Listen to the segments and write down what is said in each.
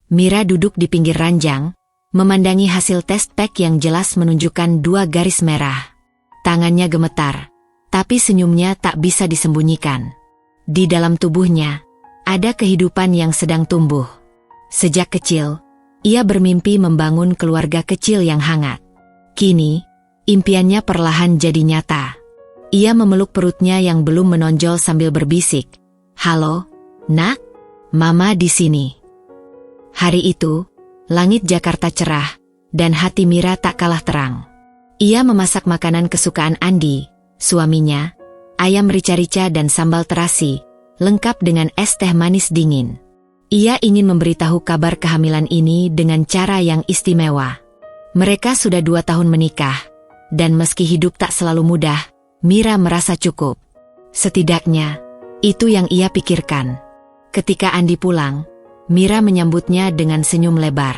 Mira duduk di pinggir ranjang, memandangi hasil tes pack yang jelas menunjukkan 2 garis merah. Tangannya gemetar, tapi senyumnya tak bisa disembunyikan. Di dalam tubuhnya, ada kehidupan yang sedang tumbuh. Sejak kecil, ia bermimpi membangun keluarga kecil yang hangat. Kini, impiannya perlahan jadi nyata. Ia memeluk perutnya yang belum menonjol sambil berbisik, "Halo, Nak, Mama di sini." Hari itu, langit Jakarta cerah, dan hati Mira tak kalah terang. Ia memasak makanan kesukaan Andi, suaminya, ayam rica-rica dan sambal terasi, lengkap dengan es teh manis dingin. Ia ingin memberitahu kabar kehamilan ini dengan cara yang istimewa. Mereka sudah 2 tahun menikah, dan meski hidup tak selalu mudah, Mira merasa cukup. Setidaknya, itu yang ia pikirkan. Ketika Andi pulang, Mira menyambutnya dengan senyum lebar.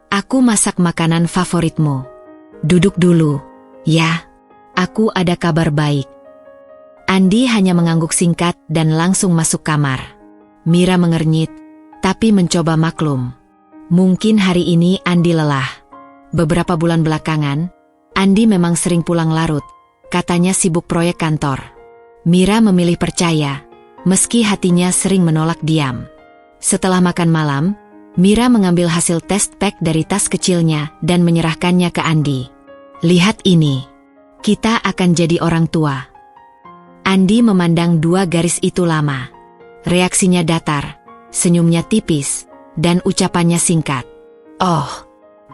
"Aku masak makanan favoritmu. Duduk dulu, ya. Aku ada kabar baik." Andi hanya mengangguk singkat dan langsung masuk kamar. Mira mengernyit, tapi mencoba maklum. Mungkin hari ini Andi lelah. Beberapa bulan belakangan, Andi memang sering pulang larut, katanya sibuk proyek kantor. Mira memilih percaya, meski hatinya sering menolak diam. Setelah makan malam, Mira mengambil hasil tes pack dari tas kecilnya dan menyerahkannya ke Andi. "Lihat ini, kita akan jadi orang tua." Andi memandang 2 garis itu lama. Reaksinya datar, senyumnya tipis, dan ucapannya singkat. "Oh,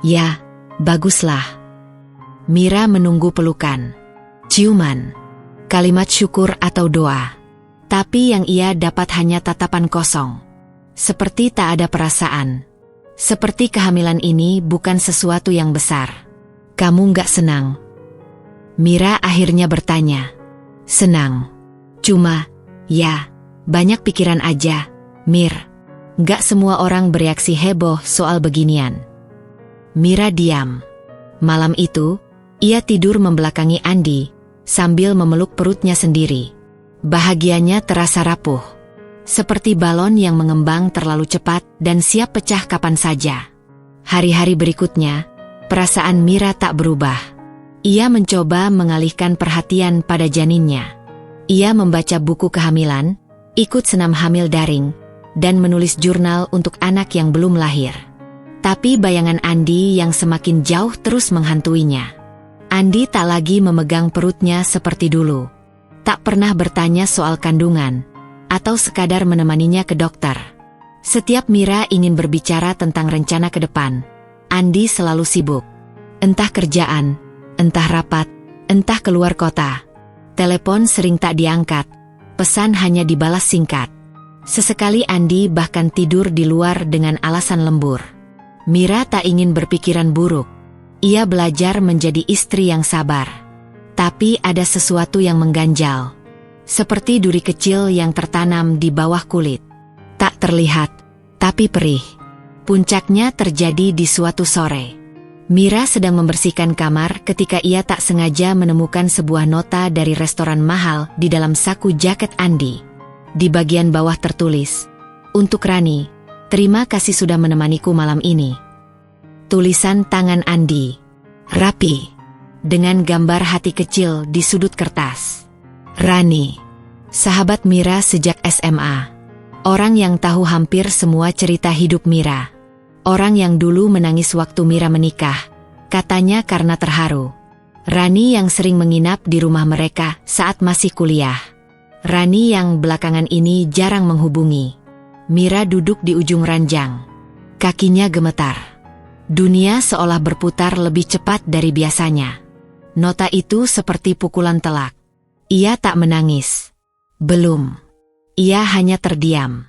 ya, baguslah." Mira menunggu pelukan, ciuman, kalimat syukur atau doa. Tapi yang ia dapat hanya tatapan kosong. Seperti tak ada perasaan. Seperti kehamilan ini bukan sesuatu yang besar. "Kamu nggak senang?" Mira akhirnya bertanya. "Senang. Cuma, ya, banyak pikiran aja, Mir. Nggak semua orang bereaksi heboh soal beginian." Mira diam. Malam itu, ia tidur membelakangi Andi, sambil memeluk perutnya sendiri. Bahagianya terasa rapuh. Seperti balon yang mengembang terlalu cepat dan siap pecah kapan saja. Hari-hari berikutnya, perasaan Mira tak berubah. Ia mencoba mengalihkan perhatian pada janinnya. Ia membaca buku kehamilan, ikut senam hamil daring, dan menulis jurnal untuk anak yang belum lahir. Tapi bayangan Andi yang semakin jauh terus menghantuinya. Andi tak lagi memegang perutnya seperti dulu. Tak pernah bertanya soal kandungan, atau sekadar menemaninya ke dokter. Setiap Mira ingin berbicara tentang rencana ke depan, Andi selalu sibuk. Entah kerjaan, entah rapat, entah keluar kota. Telepon sering tak diangkat, pesan hanya dibalas singkat. Sesekali Andi bahkan tidur di luar dengan alasan lembur. Mira tak ingin berpikiran buruk. Ia belajar menjadi istri yang sabar. Tapi ada sesuatu yang mengganjal. Seperti duri kecil yang tertanam di bawah kulit. Tak terlihat, tapi perih. Puncaknya terjadi di suatu sore. Mira sedang membersihkan kamar ketika ia tak sengaja menemukan sebuah nota dari restoran mahal di dalam saku jaket Andi. Di bagian bawah tertulis, "Untuk Rani, terima kasih sudah menemaniku malam ini." Tulisan tangan Andi, rapi, dengan gambar hati kecil di sudut kertas. Rani, sahabat Mira sejak SMA. Orang yang tahu hampir semua cerita hidup Mira. Orang yang dulu menangis waktu Mira menikah, katanya karena terharu. Rani yang sering menginap di rumah mereka saat masih kuliah. Rani yang belakangan ini jarang menghubungi. Mira duduk di ujung ranjang. Kakinya gemetar. Dunia seolah berputar lebih cepat dari biasanya. Nota itu seperti pukulan telak. Ia tak menangis. Belum. Ia hanya terdiam.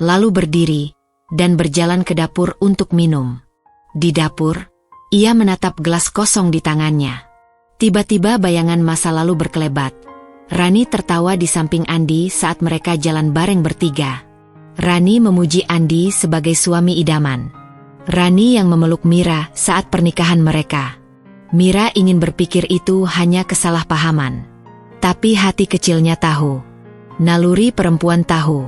Lalu berdiri dan berjalan ke dapur untuk minum. Di dapur, ia menatap gelas kosong di tangannya. Tiba-tiba bayangan masa lalu berkelebat. Rani tertawa di samping Andi saat mereka jalan bareng bertiga. Rani memuji Andi sebagai suami idaman. Rani yang memeluk Mira saat pernikahan mereka. Mira ingin berpikir itu hanya kesalahpahaman. Tapi hati kecilnya tahu. Naluri perempuan tahu.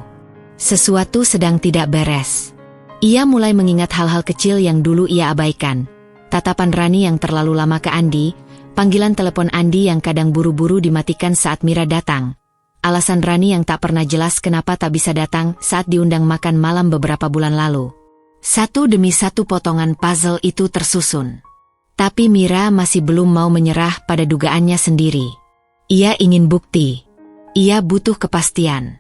Sesuatu sedang tidak beres. Ia mulai mengingat hal-hal kecil yang dulu ia abaikan. Tatapan Rani yang terlalu lama ke Andi, panggilan telepon Andi yang kadang buru-buru dimatikan saat Mira datang. Alasan Rani yang tak pernah jelas kenapa tak bisa datang saat diundang makan malam beberapa bulan lalu. Satu demi satu potongan puzzle itu tersusun. Tapi Mira masih belum mau menyerah pada dugaannya sendiri. Ia ingin bukti. Ia butuh kepastian.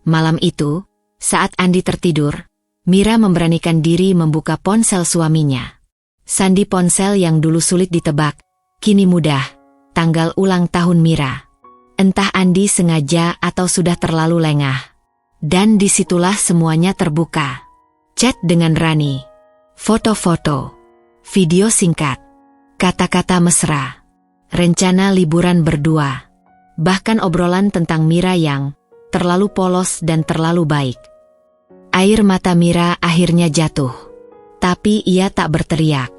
Malam itu, saat Andi tertidur, Mira memberanikan diri membuka ponsel suaminya. Sandi ponsel yang dulu sulit ditebak, kini mudah. Tanggal ulang tahun Mira. Entah Andi sengaja atau sudah terlalu lengah. Dan disitulah semuanya terbuka. Chat dengan Rani. Foto-foto. Video singkat. Kata-kata mesra. Rencana liburan berdua. Bahkan obrolan tentang Mira yang terlalu polos dan terlalu baik. Air mata Mira akhirnya jatuh. Tapi ia tak berteriak.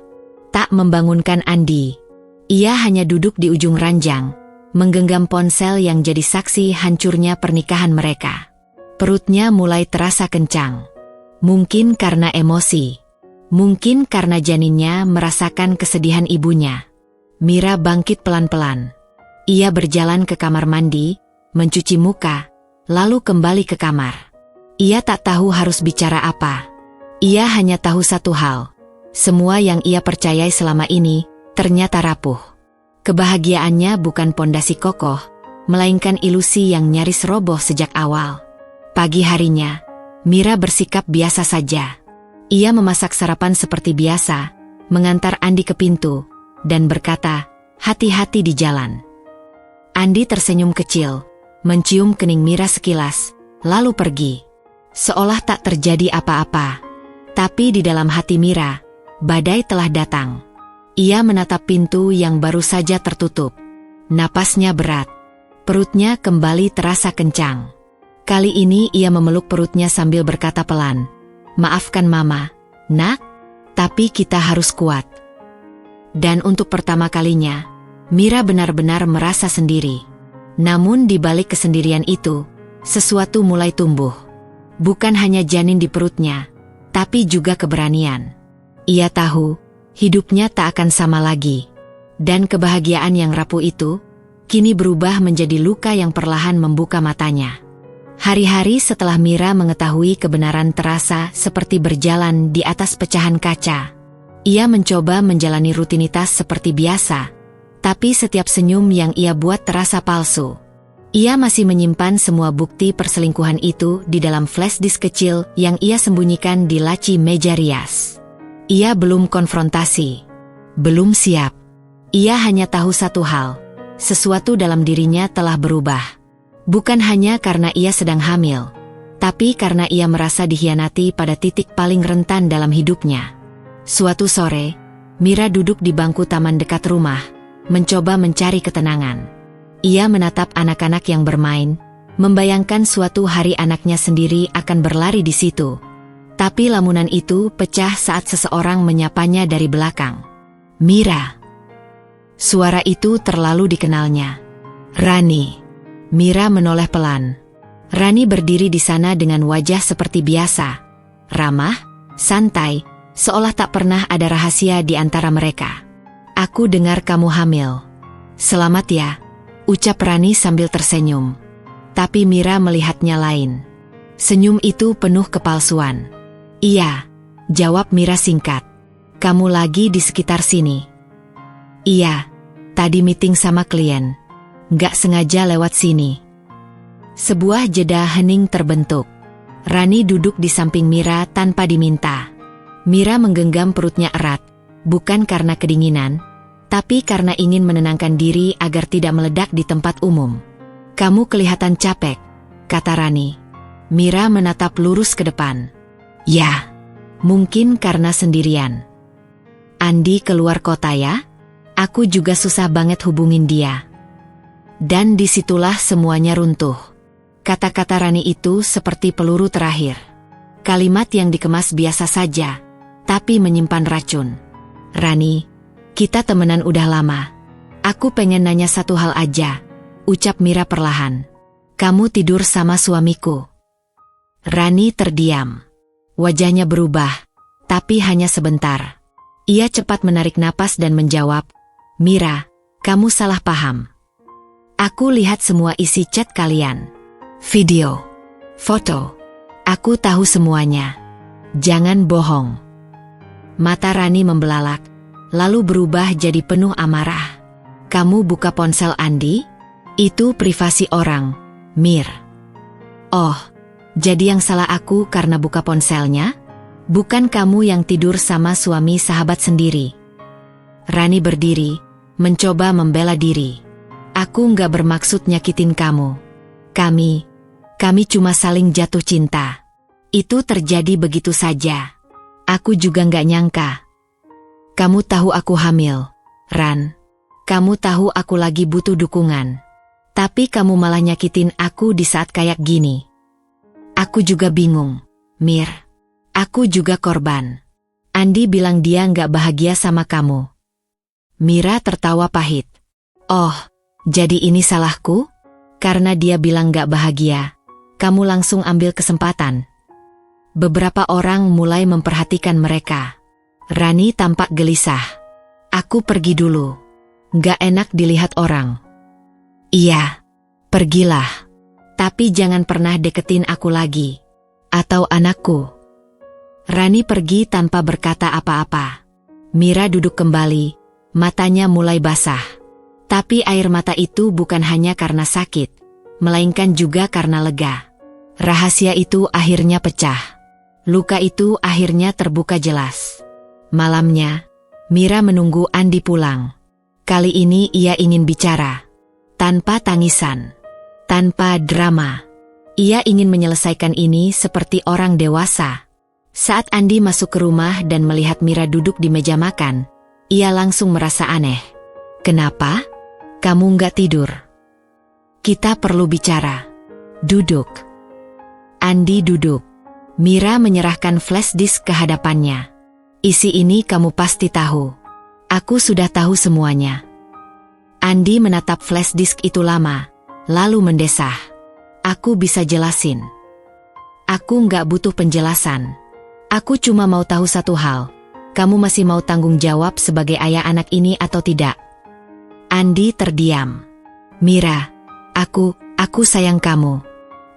Tak membangunkan Andi. Ia hanya duduk di ujung ranjang, menggenggam ponsel yang jadi saksi hancurnya pernikahan mereka. Perutnya mulai terasa kencang. Mungkin karena emosi. Mungkin karena janinnya merasakan kesedihan ibunya. Mira bangkit pelan-pelan. Ia berjalan ke kamar mandi, mencuci muka, lalu kembali ke kamar. Ia tak tahu harus bicara apa. Ia hanya tahu satu hal. Semua yang ia percayai selama ini ternyata rapuh. Kebahagiaannya bukan pondasi kokoh, melainkan ilusi yang nyaris roboh sejak awal. Pagi harinya, Mira bersikap biasa saja. Ia memasak sarapan seperti biasa, mengantar Andi ke pintu, dan berkata, "Hati-hati di jalan." Andi tersenyum kecil, mencium kening Mira sekilas, lalu pergi. Seolah tak terjadi apa-apa. Tapi di dalam hati Mira, badai telah datang. Ia menatap pintu yang baru saja tertutup. Napasnya berat. Perutnya kembali terasa kencang. Kali ini ia memeluk perutnya sambil berkata pelan, "Maafkan Mama, Nak, tapi kita harus kuat." Dan untuk pertama kalinya, Mira benar-benar merasa sendiri. Namun di balik kesendirian itu, sesuatu mulai tumbuh. Bukan hanya janin di perutnya, tapi juga keberanian. Ia tahu, hidupnya tak akan sama lagi. Dan kebahagiaan yang rapuh itu, kini berubah menjadi luka yang perlahan membuka matanya. Hari-hari setelah Mira mengetahui kebenaran terasa seperti berjalan di atas pecahan kaca. Ia mencoba menjalani rutinitas seperti biasa, tapi setiap senyum yang ia buat terasa palsu. Ia masih menyimpan semua bukti perselingkuhan itu di dalam flash disk kecil yang ia sembunyikan di laci meja rias. Ia belum konfrontasi. Belum siap. Ia hanya tahu satu hal. Sesuatu dalam dirinya telah berubah. Bukan hanya karena ia sedang hamil, tapi karena ia merasa dikhianati pada titik paling rentan dalam hidupnya. Suatu sore, Mira duduk di bangku taman dekat rumah, mencoba mencari ketenangan. Ia menatap anak-anak yang bermain, membayangkan suatu hari anaknya sendiri akan berlari di situ. Tapi lamunan itu pecah saat seseorang menyapanya dari belakang. "Mira." Suara itu terlalu dikenalnya. "Rani." Mira menoleh pelan. Rani berdiri di sana dengan wajah seperti biasa. Ramah, santai, seolah tak pernah ada rahasia di antara mereka. "Aku dengar kamu hamil." "Selamat ya," ucap Rani sambil tersenyum. Tapi Mira melihatnya lain. Senyum itu penuh kepalsuan. "Iya," jawab Mira singkat. "Kamu lagi di sekitar sini?" "Iya, tadi meeting sama klien. Nggak sengaja lewat sini." Sebuah jeda hening terbentuk. Rani duduk di samping Mira tanpa diminta. Mira menggenggam perutnya erat, bukan karena kedinginan, tapi karena ingin menenangkan diri agar tidak meledak di tempat umum. "Kamu kelihatan capek," kata Rani. Mira menatap lurus ke depan. "Ya, mungkin karena sendirian." "Andi keluar kota ya? Aku juga susah banget hubungin dia." Dan disitulah semuanya runtuh. Kata-kata Rani itu seperti peluru terakhir. Kalimat yang dikemas biasa saja, tapi menyimpan racun. "Rani, kita temenan udah lama. Aku pengen nanya satu hal aja," ucap Mira perlahan. "Kamu tidur sama suamiku?" Rani terdiam. Wajahnya berubah, tapi hanya sebentar. Ia cepat menarik napas dan menjawab, "Mira, kamu salah paham. Aku lihat semua isi chat kalian. Video, foto. Aku tahu semuanya. Jangan bohong." Mata Rani membelalak, lalu berubah jadi penuh amarah. "Kamu buka ponsel Andi? Itu privasi orang, Mir." "Oh, jadi yang salah aku karena buka ponselnya? Bukan kamu yang tidur sama suami sahabat sendiri?" Rani berdiri, mencoba membela diri. "Aku nggak bermaksud nyakitin kamu. Kami cuma saling jatuh cinta. Itu terjadi begitu saja. Aku juga nggak nyangka. Kamu tahu aku hamil, Ran. Kamu tahu aku lagi butuh dukungan. Tapi kamu malah nyakitin aku di saat kayak gini. Aku juga bingung, Mir. Aku juga korban. Andi bilang dia nggak bahagia sama kamu." Mira tertawa pahit. "Oh, jadi ini salahku? Karena dia bilang nggak bahagia, kamu langsung ambil kesempatan." Beberapa orang mulai memperhatikan mereka. Rani tampak gelisah. "Aku pergi dulu. Nggak enak dilihat orang." "Iya, pergilah. Tapi jangan pernah deketin aku lagi. Atau anakku." Rani pergi tanpa berkata apa-apa. Mira duduk kembali, matanya mulai basah. Tapi air mata itu bukan hanya karena sakit, melainkan juga karena lega. Rahasia itu akhirnya pecah. Luka itu akhirnya terbuka jelas. Malamnya, Mira menunggu Andi pulang. Kali ini ia ingin bicara. Tanpa tangisan. Tanpa drama. Ia ingin menyelesaikan ini seperti orang dewasa. Saat Andi masuk ke rumah dan melihat Mira duduk di meja makan, ia langsung merasa aneh. "Kenapa? Kamu nggak tidur? Kita perlu bicara. Duduk." Andi duduk. Mira menyerahkan flash disk ke hadapannya. "Isi ini kamu pasti tahu. Aku sudah tahu semuanya." Andi menatap flash disk itu lama, lalu mendesah. "Aku bisa jelasin." "Aku nggak butuh penjelasan. Aku cuma mau tahu satu hal. Kamu masih mau tanggung jawab sebagai ayah anak ini atau tidak?" Andi terdiam. "Mira, aku sayang kamu.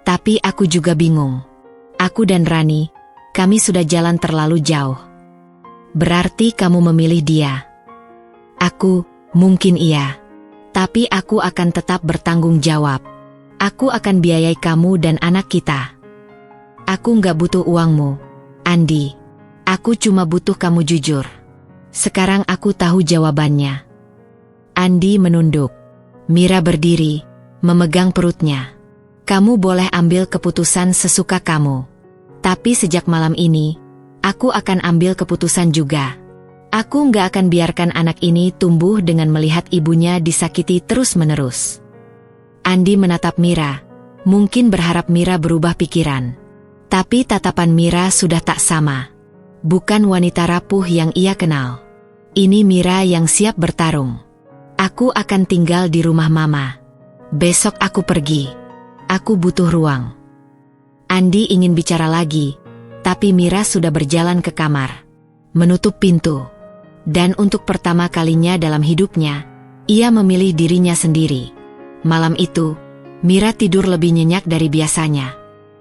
Tapi aku juga bingung. Aku dan Rani, kami sudah jalan terlalu jauh." "Berarti kamu memilih dia?" Mungkin iya. Tapi aku akan tetap bertanggung jawab. Aku akan biayai kamu dan anak kita. Aku nggak butuh uangmu, Andi. Aku cuma butuh kamu jujur. Sekarang aku tahu jawabannya." Andi menunduk. Mira berdiri, memegang perutnya. "Kamu boleh ambil keputusan sesuka kamu. Tapi sejak malam ini, aku akan ambil keputusan juga. Aku nggak akan biarkan anak ini tumbuh dengan melihat ibunya disakiti terus-menerus." Andi menatap Mira, mungkin berharap Mira berubah pikiran. Tapi tatapan Mira sudah tak sama. Bukan wanita rapuh yang ia kenal. Ini Mira yang siap bertarung. "Aku akan tinggal di rumah Mama. Besok aku pergi. Aku butuh ruang." Andi ingin bicara lagi, tapi Mira sudah berjalan ke kamar, menutup pintu. Dan untuk pertama kalinya dalam hidupnya, ia memilih dirinya sendiri. Malam itu, Mira tidur lebih nyenyak dari biasanya.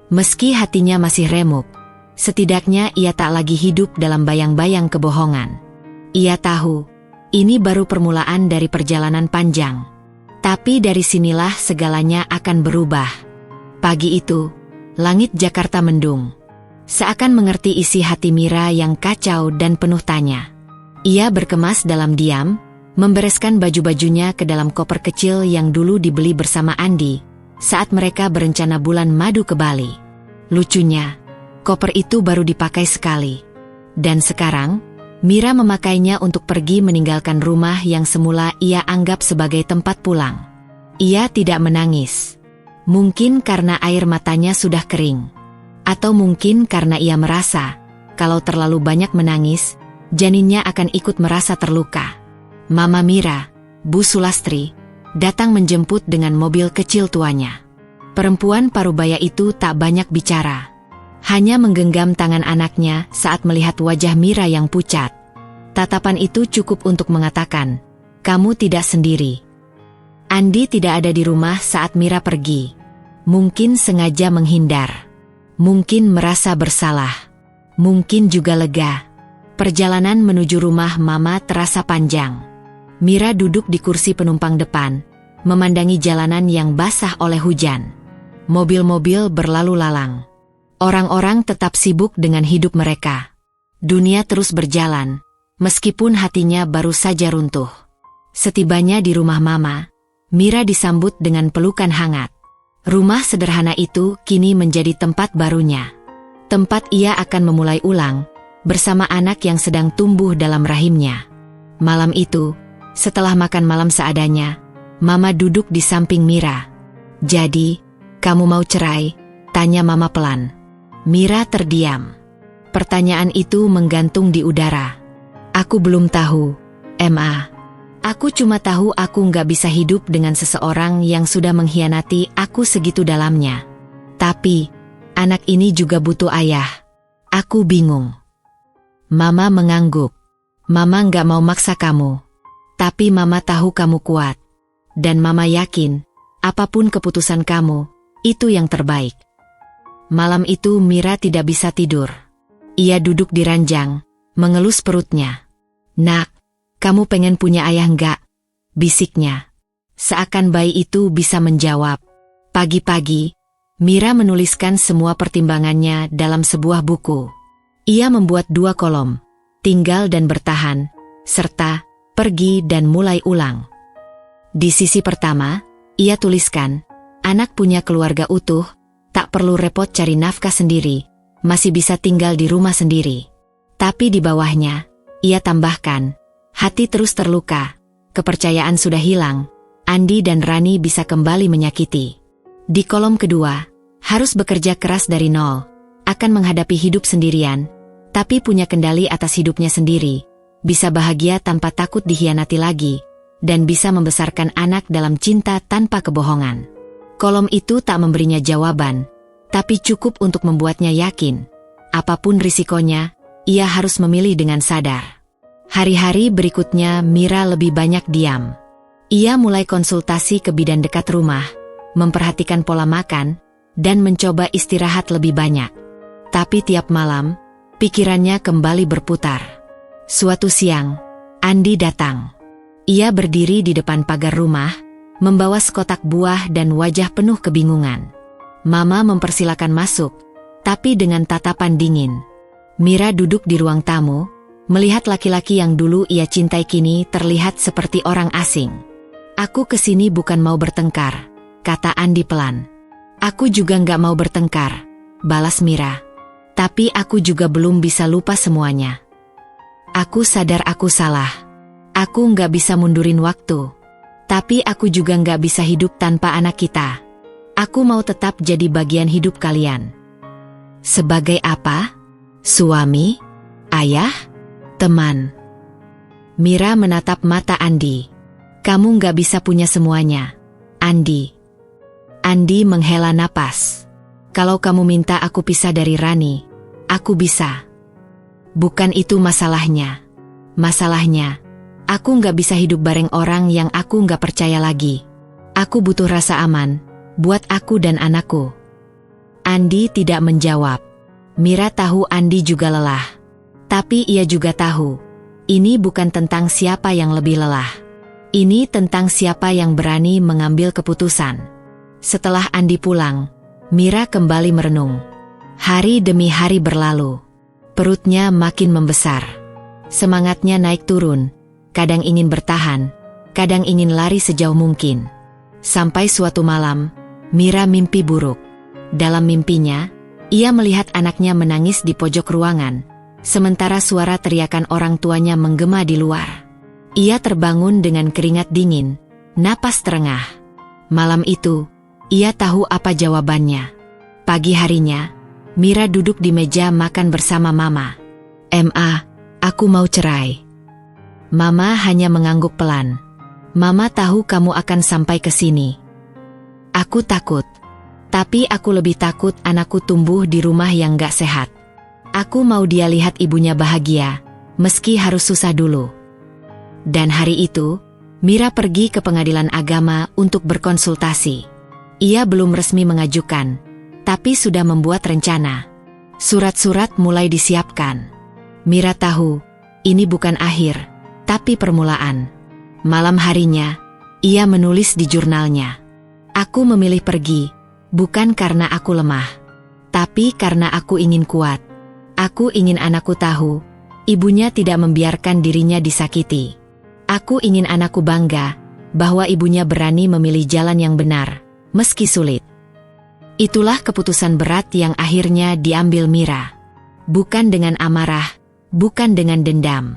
Meski hatinya masih remuk, setidaknya ia tak lagi hidup dalam bayang-bayang kebohongan. Ia tahu, ini baru permulaan dari perjalanan panjang. Tapi dari sinilah segalanya akan berubah. Pagi itu, langit Jakarta mendung. Seakan mengerti isi hati Mira yang kacau dan penuh tanya. Ia berkemas dalam diam, membereskan baju-bajunya ke dalam koper kecil yang dulu dibeli bersama Andi, saat mereka berencana bulan madu ke Bali. Lucunya, koper itu baru dipakai sekali. Dan sekarang, Mira memakainya untuk pergi meninggalkan rumah yang semula ia anggap sebagai tempat pulang. Ia tidak menangis. Mungkin karena air matanya sudah kering. Atau mungkin karena ia merasa, kalau terlalu banyak menangis, janinnya akan ikut merasa terluka. Mama Mira, Bu Sulastri, datang menjemput dengan mobil kecil tuanya. Perempuan parubaya itu tak banyak bicara. Hanya menggenggam tangan anaknya saat melihat wajah Mira yang pucat. Tatapan itu cukup untuk mengatakan, "Kamu tidak sendiri." Andi tidak ada di rumah saat Mira pergi. Mungkin sengaja menghindar. Mungkin merasa bersalah. Mungkin juga lega. Perjalanan menuju rumah Mama terasa panjang. Mira duduk di kursi penumpang depan, memandangi jalanan yang basah oleh hujan. Mobil-mobil berlalu lalang. Orang-orang tetap sibuk dengan hidup mereka. Dunia terus berjalan, meskipun hatinya baru saja runtuh. Setibanya di rumah Mama, Mira disambut dengan pelukan hangat. Rumah sederhana itu kini menjadi tempat barunya. Tempat ia akan memulai ulang, bersama anak yang sedang tumbuh dalam rahimnya. Malam itu, setelah makan malam seadanya, Mama duduk di samping Mira. "Jadi, kamu mau cerai?" tanya Mama pelan. Mira terdiam. Pertanyaan itu menggantung di udara. "Aku belum tahu, Ma. Aku cuma tahu aku nggak bisa hidup dengan seseorang yang sudah mengkhianati aku segitu dalamnya. Tapi, anak ini juga butuh ayah. Aku bingung." Mama mengangguk. "Mama nggak mau maksa kamu. Tapi Mama tahu kamu kuat. Dan Mama yakin, apapun keputusan kamu, itu yang terbaik." Malam itu Mira tidak bisa tidur. Ia duduk di ranjang, mengelus perutnya. "Nak, kamu pengen punya ayah nggak?" bisiknya. Seakan bayi itu bisa menjawab. Pagi-pagi, Mira menuliskan semua pertimbangannya dalam sebuah buku. Ia membuat 2 kolom, tinggal dan bertahan, serta pergi dan mulai ulang. Di sisi pertama, ia tuliskan, anak punya keluarga utuh, tak perlu repot cari nafkah sendiri, masih bisa tinggal di rumah sendiri. Tapi di bawahnya, ia tambahkan, hati terus terluka, kepercayaan sudah hilang, Andi dan Rani bisa kembali menyakiti. Di kolom kedua, harus bekerja keras dari nol, akan menghadapi hidup sendirian, tapi punya kendali atas hidupnya sendiri, bisa bahagia tanpa takut dikhianati lagi, dan bisa membesarkan anak dalam cinta tanpa kebohongan. Kolom itu tak memberinya jawaban, tapi cukup untuk membuatnya yakin. Apapun risikonya, ia harus memilih dengan sadar. Hari-hari berikutnya Mira lebih banyak diam. Ia mulai konsultasi ke bidan dekat rumah, memperhatikan pola makan, dan mencoba istirahat lebih banyak. Tapi tiap malam, pikirannya kembali berputar. Suatu siang, Andi datang. Ia berdiri di depan pagar rumah, membawa sekotak buah dan wajah penuh kebingungan. Mama mempersilakan masuk, tapi dengan tatapan dingin. Mira duduk di ruang tamu, melihat laki-laki yang dulu ia cintai kini terlihat seperti orang asing. "Aku kesini bukan mau bertengkar," kata Andi pelan. "Aku juga nggak mau bertengkar," balas Mira. "Tapi aku juga belum bisa lupa semuanya. Aku sadar aku salah. Aku nggak bisa mundurin waktu. Tapi aku juga nggak bisa hidup tanpa anak kita. Aku mau tetap jadi bagian hidup kalian." "Sebagai apa? Suami? Ayah? Teman?" Mira menatap mata Andi. "Kamu nggak bisa punya semuanya, Andi." Andi menghela napas. "Kalau kamu minta aku pisah dari Rani, aku bisa. Bukan itu masalahnya. Masalahnya, aku nggak bisa hidup bareng orang yang aku nggak percaya lagi. Aku butuh rasa aman, buat aku dan anakku." Andi tidak menjawab. Mira tahu Andi juga lelah. Tapi ia juga tahu, ini bukan tentang siapa yang lebih lelah. Ini tentang siapa yang berani mengambil keputusan. Setelah Andi pulang, Mira kembali merenung. Hari demi hari berlalu. Perutnya makin membesar. Semangatnya naik turun. Kadang ingin bertahan, kadang ingin lari sejauh mungkin. Sampai suatu malam, Mira mimpi buruk. Dalam mimpinya, ia melihat anaknya menangis di pojok ruangan, sementara suara teriakan orang tuanya menggema di luar. Ia terbangun dengan keringat dingin, napas terengah. Malam itu, ia tahu apa jawabannya. Pagi harinya, Mira duduk di meja makan bersama Mama. "Ma, aku mau cerai." Mama hanya mengangguk pelan. "Mama tahu kamu akan sampai ke sini." "Aku takut." Tapi aku lebih takut anakku tumbuh di rumah yang gak sehat. Aku mau dia lihat ibunya bahagia, meski harus susah dulu. Dan hari itu, Mira pergi ke pengadilan agama untuk berkonsultasi. Ia belum resmi mengajukan, tapi sudah membuat rencana. Surat-surat mulai disiapkan. Mira tahu, ini bukan akhir, tapi permulaan. Malam harinya, ia menulis di jurnalnya. Aku memilih pergi, bukan karena aku lemah, tapi karena aku ingin kuat. Aku ingin anakku tahu, ibunya tidak membiarkan dirinya disakiti. Aku ingin anakku bangga, bahwa ibunya berani memilih jalan yang benar, meski sulit. Itulah keputusan berat yang akhirnya diambil Mira. Bukan dengan amarah, bukan dengan dendam,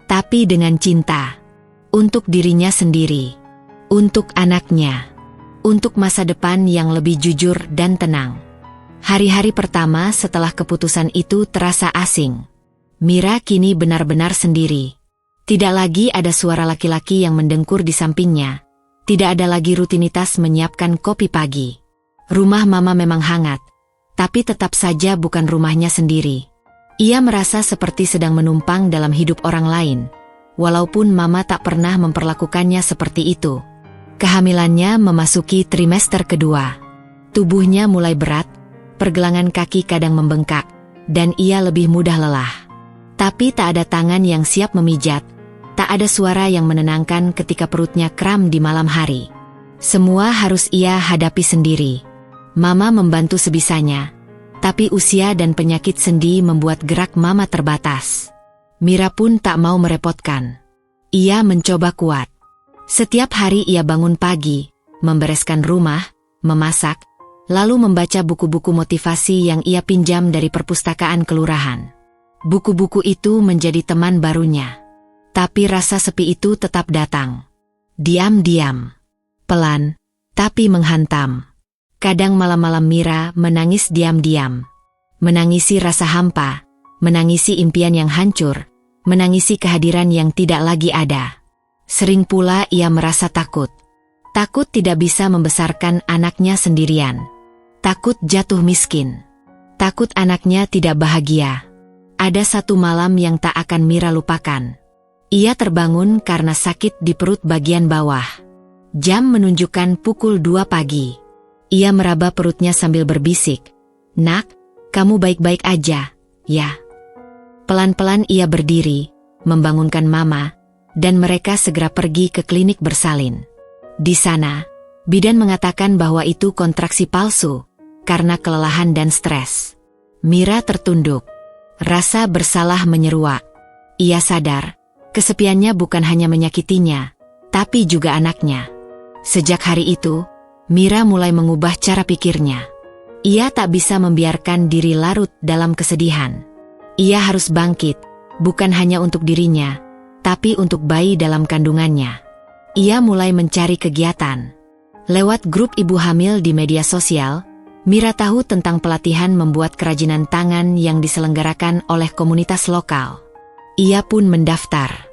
tapi dengan cinta. Untuk dirinya sendiri, untuk anaknya, untuk masa depan yang lebih jujur dan tenang. Hari-hari pertama setelah keputusan itu terasa asing. Mira kini benar-benar sendiri. Tidak lagi ada suara laki-laki yang mendengkur di sampingnya. Tidak ada lagi rutinitas menyiapkan kopi pagi. Rumah mama memang hangat, tapi tetap saja bukan rumahnya sendiri. Ia merasa seperti sedang menumpang dalam hidup orang lain, walaupun mama tak pernah memperlakukannya seperti itu. Kehamilannya memasuki trimester kedua. Tubuhnya mulai berat, pergelangan kaki kadang membengkak, dan ia lebih mudah lelah. Tapi tak ada tangan yang siap memijat, tak ada suara yang menenangkan ketika perutnya kram di malam hari. Semua harus ia hadapi sendiri. Mama membantu sebisanya, tapi usia dan penyakit sendi membuat gerak mama terbatas. Mira pun tak mau merepotkan. Ia mencoba kuat. Setiap hari ia bangun pagi, membereskan rumah, memasak, lalu membaca buku-buku motivasi yang ia pinjam dari perpustakaan kelurahan. Buku-buku itu menjadi teman barunya. Tapi rasa sepi itu tetap datang. Diam-diam. Pelan, tapi menghantam. Kadang malam-malam Mira menangis diam-diam. Menangisi rasa hampa, menangisi impian yang hancur, menangisi kehadiran yang tidak lagi ada. Sering pula ia merasa takut. Takut tidak bisa membesarkan anaknya sendirian. Takut jatuh miskin. Takut anaknya tidak bahagia. Ada satu malam yang tak akan Mira lupakan. Ia terbangun karena sakit di perut bagian bawah. Jam menunjukkan pukul 2 pagi. Ia meraba perutnya sambil berbisik, "Nak, kamu baik-baik aja, ya?" Pelan-pelan ia berdiri, membangunkan mama, dan mereka segera pergi ke klinik bersalin. Di sana, bidan mengatakan bahwa itu kontraksi palsu, karena kelelahan dan stres. Mira tertunduk. Rasa bersalah menyeruak. Ia sadar, kesepiannya bukan hanya menyakitinya, tapi juga anaknya. Sejak hari itu, Mira mulai mengubah cara pikirnya. Ia tak bisa membiarkan diri larut dalam kesedihan. Ia harus bangkit, bukan hanya untuk dirinya, tapi untuk bayi dalam kandungannya. Ia mulai mencari kegiatan. Lewat grup ibu hamil di media sosial, Mira tahu tentang pelatihan membuat kerajinan tangan yang diselenggarakan oleh komunitas lokal. Ia pun mendaftar.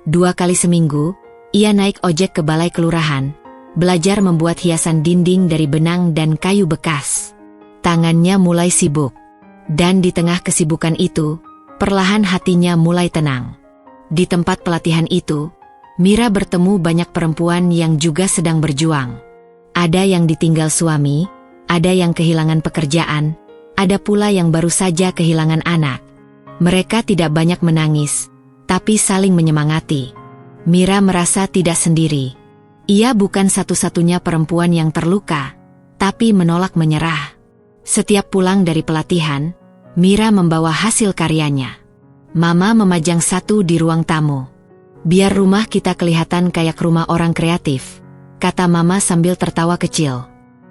2 kali seminggu, ia naik ojek ke balai kelurahan, belajar membuat hiasan dinding dari benang dan kayu bekas. Tangannya mulai sibuk. Dan di tengah kesibukan itu, perlahan hatinya mulai tenang. Di tempat pelatihan itu, Mira bertemu banyak perempuan yang juga sedang berjuang. Ada yang ditinggal suami, ada yang kehilangan pekerjaan, ada pula yang baru saja kehilangan anak. Mereka tidak banyak menangis, tapi saling menyemangati. Mira merasa tidak sendiri. Ia bukan satu-satunya perempuan yang terluka, tapi menolak menyerah. Setiap pulang dari pelatihan, Mira membawa hasil karyanya. Mama memajang satu di ruang tamu. "Biar rumah kita kelihatan kayak rumah orang kreatif," kata Mama sambil tertawa kecil.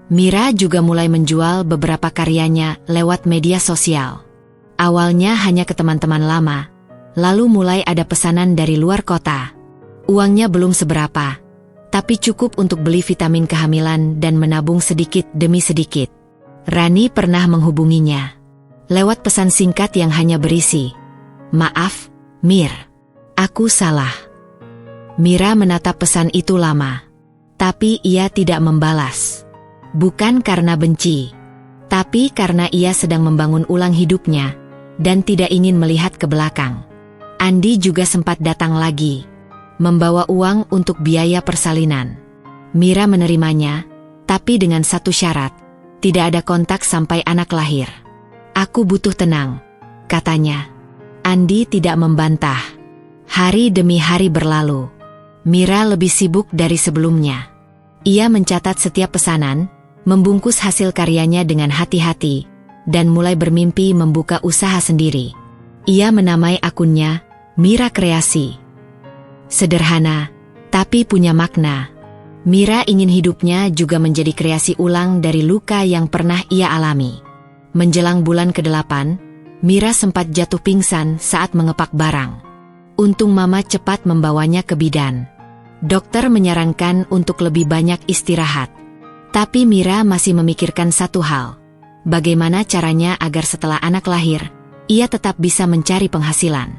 Mira juga mulai menjual beberapa karyanya lewat media sosial. Awalnya hanya ke teman-teman lama, lalu mulai ada pesanan dari luar kota. Uangnya belum seberapa, tapi cukup untuk beli vitamin kehamilan dan menabung sedikit demi sedikit. Rani pernah menghubunginya lewat pesan singkat yang hanya berisi, "Maaf, Mir, aku salah." Mira menatap pesan itu lama, tapi ia tidak membalas. Bukan karena benci, tapi karena ia sedang membangun ulang hidupnya dan tidak ingin melihat ke belakang. Andi juga sempat datang lagi, membawa uang untuk biaya persalinan. Mira menerimanya, tapi dengan satu syarat, tidak ada kontak sampai anak lahir. Aku butuh tenang, katanya. Andi tidak membantah. Hari demi hari berlalu. Mira lebih sibuk dari sebelumnya. Ia mencatat setiap pesanan, membungkus hasil karyanya dengan hati-hati, dan mulai bermimpi membuka usaha sendiri. Ia menamai akunnya Mira Kreasi. Sederhana, tapi punya makna. Mira ingin hidupnya juga menjadi kreasi ulang dari luka yang pernah ia alami. Menjelang bulan ke-8, Mira sempat jatuh pingsan saat mengepak barang. Untung Mama cepat membawanya ke bidan. Dokter menyarankan untuk lebih banyak istirahat. Tapi Mira masih memikirkan satu hal. Bagaimana caranya agar setelah anak lahir, ia tetap bisa mencari penghasilan.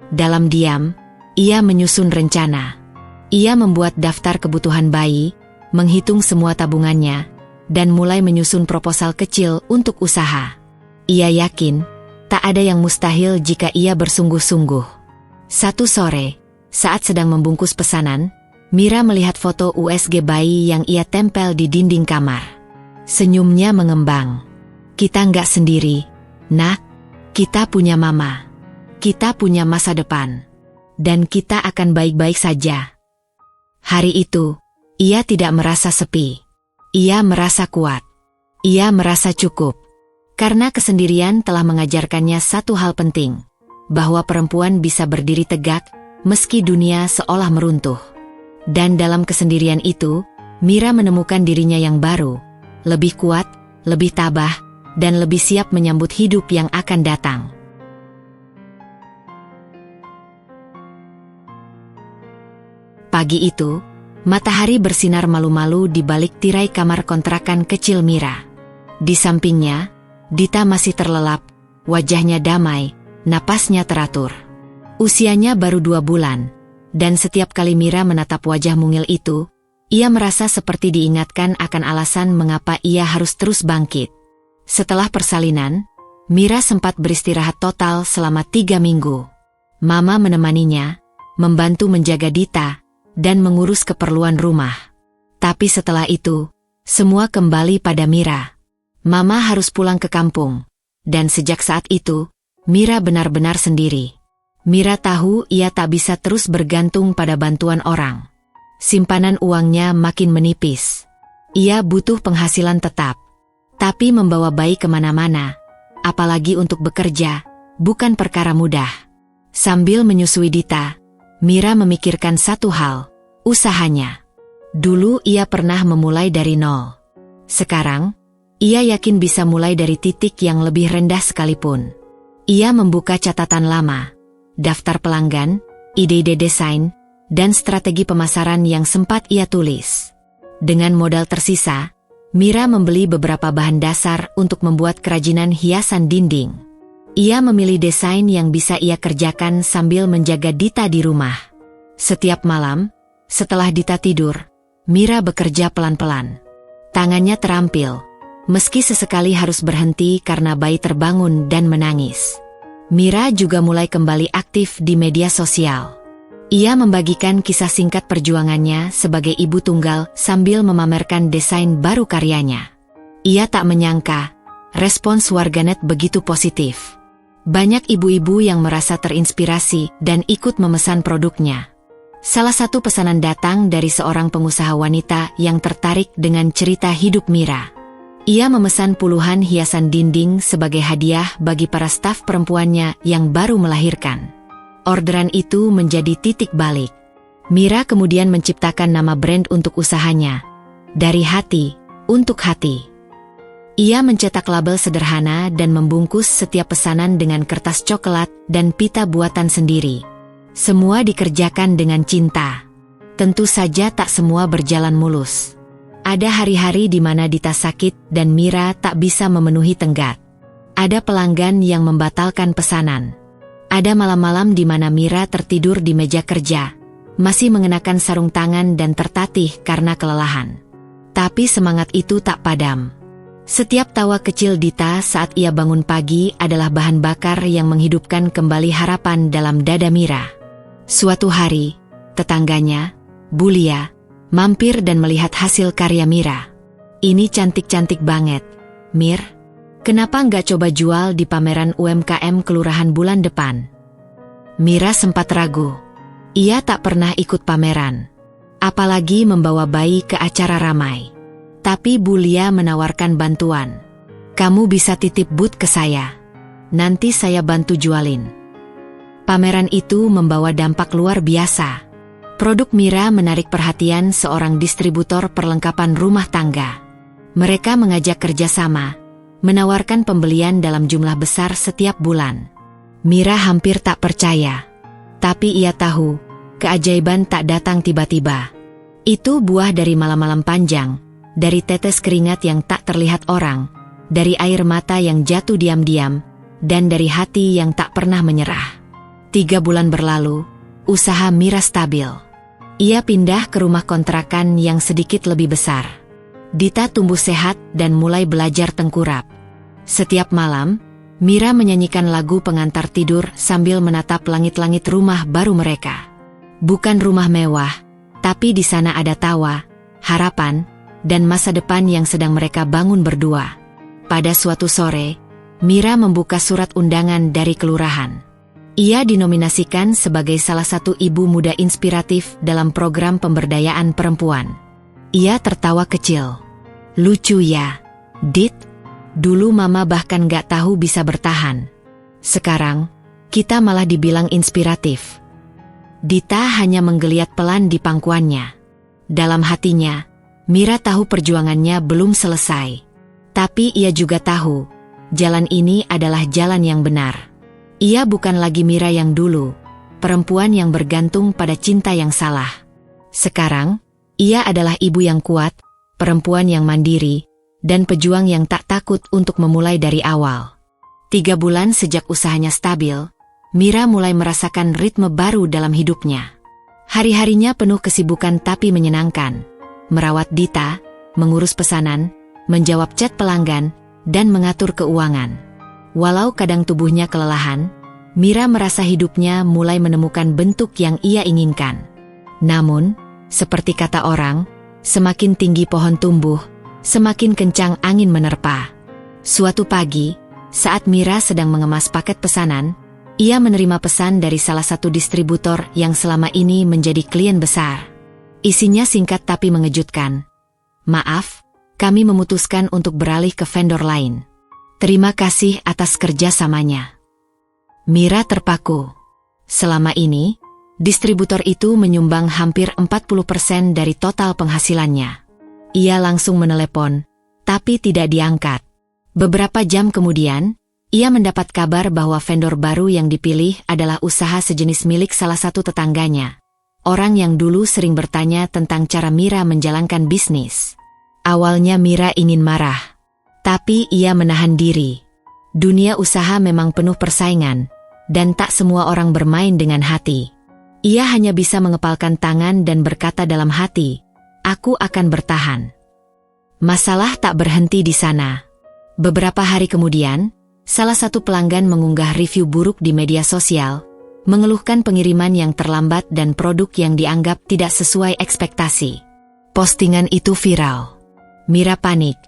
Dalam diam, ia menyusun rencana. Ia membuat daftar kebutuhan bayi, menghitung semua tabungannya, dan mulai menyusun proposal kecil untuk usaha. Ia yakin, tak ada yang mustahil jika ia bersungguh-sungguh. Satu sore, saat sedang membungkus pesanan, Mira melihat foto USG bayi yang ia tempel di dinding kamar. Senyumnya mengembang. Kita nggak sendiri, Nak. Kita punya Mama. Kita punya masa depan. Dan kita akan baik-baik saja. Hari itu, ia tidak merasa sepi. Ia merasa kuat. Ia merasa cukup. Karena kesendirian telah mengajarkannya satu hal penting. Bahwa perempuan bisa berdiri tegak, meski dunia seolah meruntuh. Dan dalam kesendirian itu, Mira menemukan dirinya yang baru, lebih kuat, lebih tabah, dan lebih siap menyambut hidup yang akan datang. Pagi itu, matahari bersinar malu-malu di balik tirai kamar kontrakan kecil Mira. Di sampingnya, Dita masih terlelap, wajahnya damai, napasnya teratur. Usianya baru 2 bulan. Dan setiap kali Mira menatap wajah mungil itu, ia merasa seperti diingatkan akan alasan mengapa ia harus terus bangkit. Setelah persalinan, Mira sempat beristirahat total selama 3 minggu. Mama menemaninya, membantu menjaga Dita, dan mengurus keperluan rumah. Tapi setelah itu, semua kembali pada Mira. Mama harus pulang ke kampung, dan sejak saat itu, Mira benar-benar sendiri. Mira tahu ia tak bisa terus bergantung pada bantuan orang. Simpanan uangnya makin menipis. Ia butuh penghasilan tetap. Tapi membawa bayi kemana-mana, apalagi untuk bekerja, bukan perkara mudah. Sambil menyusui Dita, Mira memikirkan satu hal, usahanya. Dulu ia pernah memulai dari nol. Sekarang, ia yakin bisa mulai dari titik yang lebih rendah sekalipun. Ia membuka catatan lama. Daftar pelanggan, ide-ide desain, dan strategi pemasaran yang sempat ia tulis. Dengan modal tersisa, Mira membeli beberapa bahan dasar untuk membuat kerajinan hiasan dinding. Ia memilih desain yang bisa ia kerjakan sambil menjaga Dita di rumah. Setiap malam, setelah Dita tidur, Mira bekerja pelan-pelan. Tangannya terampil, meski sesekali harus berhenti karena bayi terbangun dan menangis. Mira juga mulai kembali aktif di media sosial. Ia membagikan kisah singkat perjuangannya sebagai ibu tunggal sambil memamerkan desain baru karyanya. Ia tak menyangka, respons warganet begitu positif. Banyak ibu-ibu yang merasa terinspirasi dan ikut memesan produknya. Salah satu pesanan datang dari seorang pengusaha wanita yang tertarik dengan cerita hidup Mira. Ia memesan puluhan hiasan dinding sebagai hadiah bagi para staf perempuannya yang baru melahirkan. Orderan itu menjadi titik balik. Mira kemudian menciptakan nama brand untuk usahanya. Dari hati, untuk hati. Ia mencetak label sederhana dan membungkus setiap pesanan dengan kertas coklat dan pita buatan sendiri. Semua dikerjakan dengan cinta. Tentu saja tak semua berjalan mulus. Ada hari-hari di mana Dita sakit dan Mira tak bisa memenuhi tenggat. Ada pelanggan yang membatalkan pesanan. Ada malam-malam di mana Mira tertidur di meja kerja, masih mengenakan sarung tangan dan tertatih karena kelelahan. Tapi semangat itu tak padam. Setiap tawa kecil Dita saat ia bangun pagi adalah bahan bakar yang menghidupkan kembali harapan dalam dada Mira. Suatu hari, tetangganya, Bulia, mampir dan melihat hasil karya Mira. "Ini cantik-cantik banget, Mir. Kenapa nggak coba jual di pameran UMKM kelurahan bulan depan?" Mira sempat ragu. Ia tak pernah ikut pameran, apalagi membawa bayi ke acara ramai. Tapi Bulia menawarkan bantuan. "Kamu bisa titip booth ke saya. Nanti saya bantu jualin." Pameran itu membawa dampak luar biasa. Produk Mira menarik perhatian seorang distributor perlengkapan rumah tangga. Mereka mengajak kerjasama, menawarkan pembelian dalam jumlah besar setiap bulan. Mira hampir tak percaya. Tapi ia tahu, keajaiban tak datang tiba-tiba. Itu buah dari malam-malam panjang, dari tetes keringat yang tak terlihat orang, dari air mata yang jatuh diam-diam, dan dari hati yang tak pernah menyerah. 3 bulan berlalu, usaha Mira stabil. Ia pindah ke rumah kontrakan yang sedikit lebih besar. Dita tumbuh sehat dan mulai belajar tengkurap. Setiap malam, Mira menyanyikan lagu pengantar tidur sambil menatap langit-langit rumah baru mereka. Bukan rumah mewah, tapi di sana ada tawa, harapan, dan masa depan yang sedang mereka bangun berdua. Pada suatu sore, Mira membuka surat undangan dari kelurahan. Ia dinominasikan sebagai salah satu ibu muda inspiratif dalam program pemberdayaan perempuan. Ia tertawa kecil. "Lucu ya, Dit? Dulu mama bahkan gak tahu bisa bertahan. Sekarang, kita malah dibilang inspiratif." Dita hanya menggeliat pelan di pangkuannya. Dalam hatinya, Mira tahu perjuangannya belum selesai. Tapi ia juga tahu, jalan ini adalah jalan yang benar. Ia bukan lagi Mira yang dulu, perempuan yang bergantung pada cinta yang salah. Sekarang, ia adalah ibu yang kuat, perempuan yang mandiri, dan pejuang yang tak takut untuk memulai dari awal. 3 bulan sejak usahanya stabil, Mira mulai merasakan ritme baru dalam hidupnya. Hari-harinya penuh kesibukan tapi menyenangkan. Merawat Dita, mengurus pesanan, menjawab chat pelanggan, dan mengatur keuangan. Walau kadang tubuhnya kelelahan, Mira merasa hidupnya mulai menemukan bentuk yang ia inginkan. Namun, seperti kata orang, semakin tinggi pohon tumbuh, semakin kencang angin menerpa. Suatu pagi, saat Mira sedang mengemas paket pesanan, ia menerima pesan dari salah satu distributor yang selama ini menjadi klien besar. Isinya singkat tapi mengejutkan. "Maaf, kami memutuskan untuk beralih ke vendor lain. Terima kasih atas kerjasamanya." Mira terpaku. Selama ini, distributor itu menyumbang hampir 40% dari total penghasilannya. Ia langsung menelepon, tapi tidak diangkat. Beberapa jam kemudian, ia mendapat kabar bahwa vendor baru yang dipilih adalah usaha sejenis milik salah satu tetangganya. Orang yang dulu sering bertanya tentang cara Mira menjalankan bisnis. Awalnya Mira ingin marah, tapi ia menahan diri. Dunia usaha memang penuh persaingan, dan tak semua orang bermain dengan hati. Ia hanya bisa mengepalkan tangan dan berkata dalam hati, "Aku akan bertahan." Masalah tak berhenti di sana. Beberapa hari kemudian, salah satu pelanggan mengunggah review buruk di media sosial, mengeluhkan pengiriman yang terlambat dan produk yang dianggap tidak sesuai ekspektasi. Postingan itu viral. Mira panik,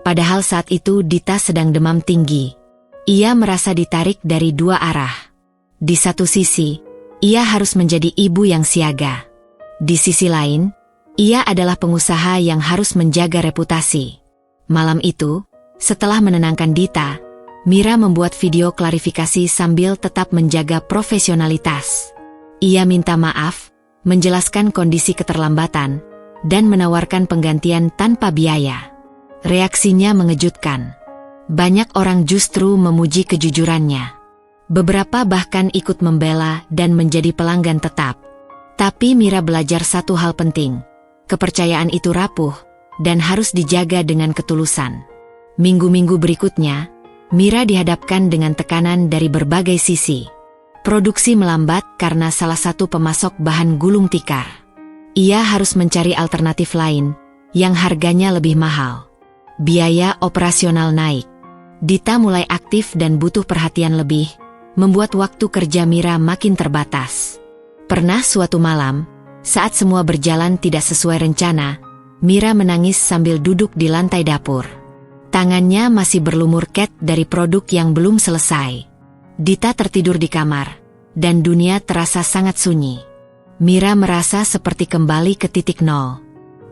padahal saat itu Dita sedang demam tinggi. Ia merasa ditarik dari 2 arah. Di satu sisi, ia harus menjadi ibu yang siaga. Di sisi lain, ia adalah pengusaha yang harus menjaga reputasi. Malam itu, setelah menenangkan Dita, Mira membuat video klarifikasi sambil tetap menjaga profesionalitas. Ia minta maaf, menjelaskan kondisi keterlambatan, dan menawarkan penggantian tanpa biaya. Reaksinya mengejutkan. Banyak orang justru memuji kejujurannya. Beberapa bahkan ikut membela dan menjadi pelanggan tetap. Tapi Mira belajar satu hal penting. Kepercayaan itu rapuh, dan harus dijaga dengan ketulusan. Minggu-minggu berikutnya, Mira dihadapkan dengan tekanan dari berbagai sisi. Produksi melambat karena salah satu pemasok bahan gulung tikar. Ia harus mencari alternatif lain, yang harganya lebih mahal. Biaya operasional naik. Dita mulai aktif dan butuh perhatian lebih, membuat waktu kerja Mira makin terbatas. Pernah suatu malam, saat semua berjalan tidak sesuai rencana, Mira menangis sambil duduk di lantai dapur. Tangannya masih berlumur cat dari produk yang belum selesai. Dita tertidur di kamar, dan dunia terasa sangat sunyi. Mira merasa seperti kembali ke titik nol.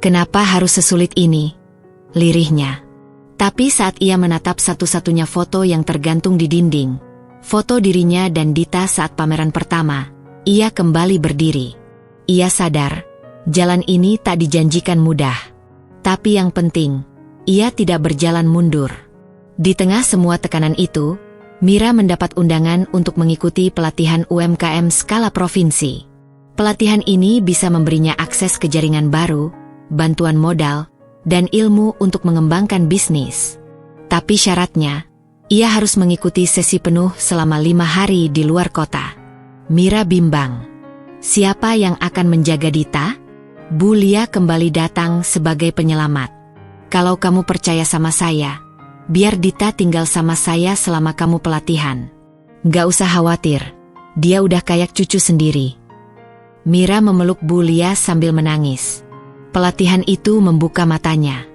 Kenapa harus sesulit ini? Lirihnya. Tapi saat ia menatap satu-satunya foto yang tergantung di dinding, foto dirinya dan Dita saat pameran pertama, ia kembali berdiri. Ia sadar, jalan ini tak dijanjikan mudah. Tapi yang penting, ia tidak berjalan mundur. Di tengah semua tekanan itu, Mira mendapat undangan untuk mengikuti pelatihan UMKM skala provinsi. Pelatihan ini bisa memberinya akses ke jaringan baru, bantuan modal, dan ilmu untuk mengembangkan bisnis. Tapi syaratnya, ia harus mengikuti sesi penuh selama 5 hari di luar kota. Mira bimbang. Siapa yang akan menjaga Dita? Bu Lia kembali datang sebagai penyelamat. Kalau kamu percaya sama saya, biar Dita tinggal sama saya selama kamu pelatihan. Gak usah khawatir, dia udah kayak cucu sendiri. Mira memeluk Bu Lia sambil menangis. Pelatihan itu membuka matanya.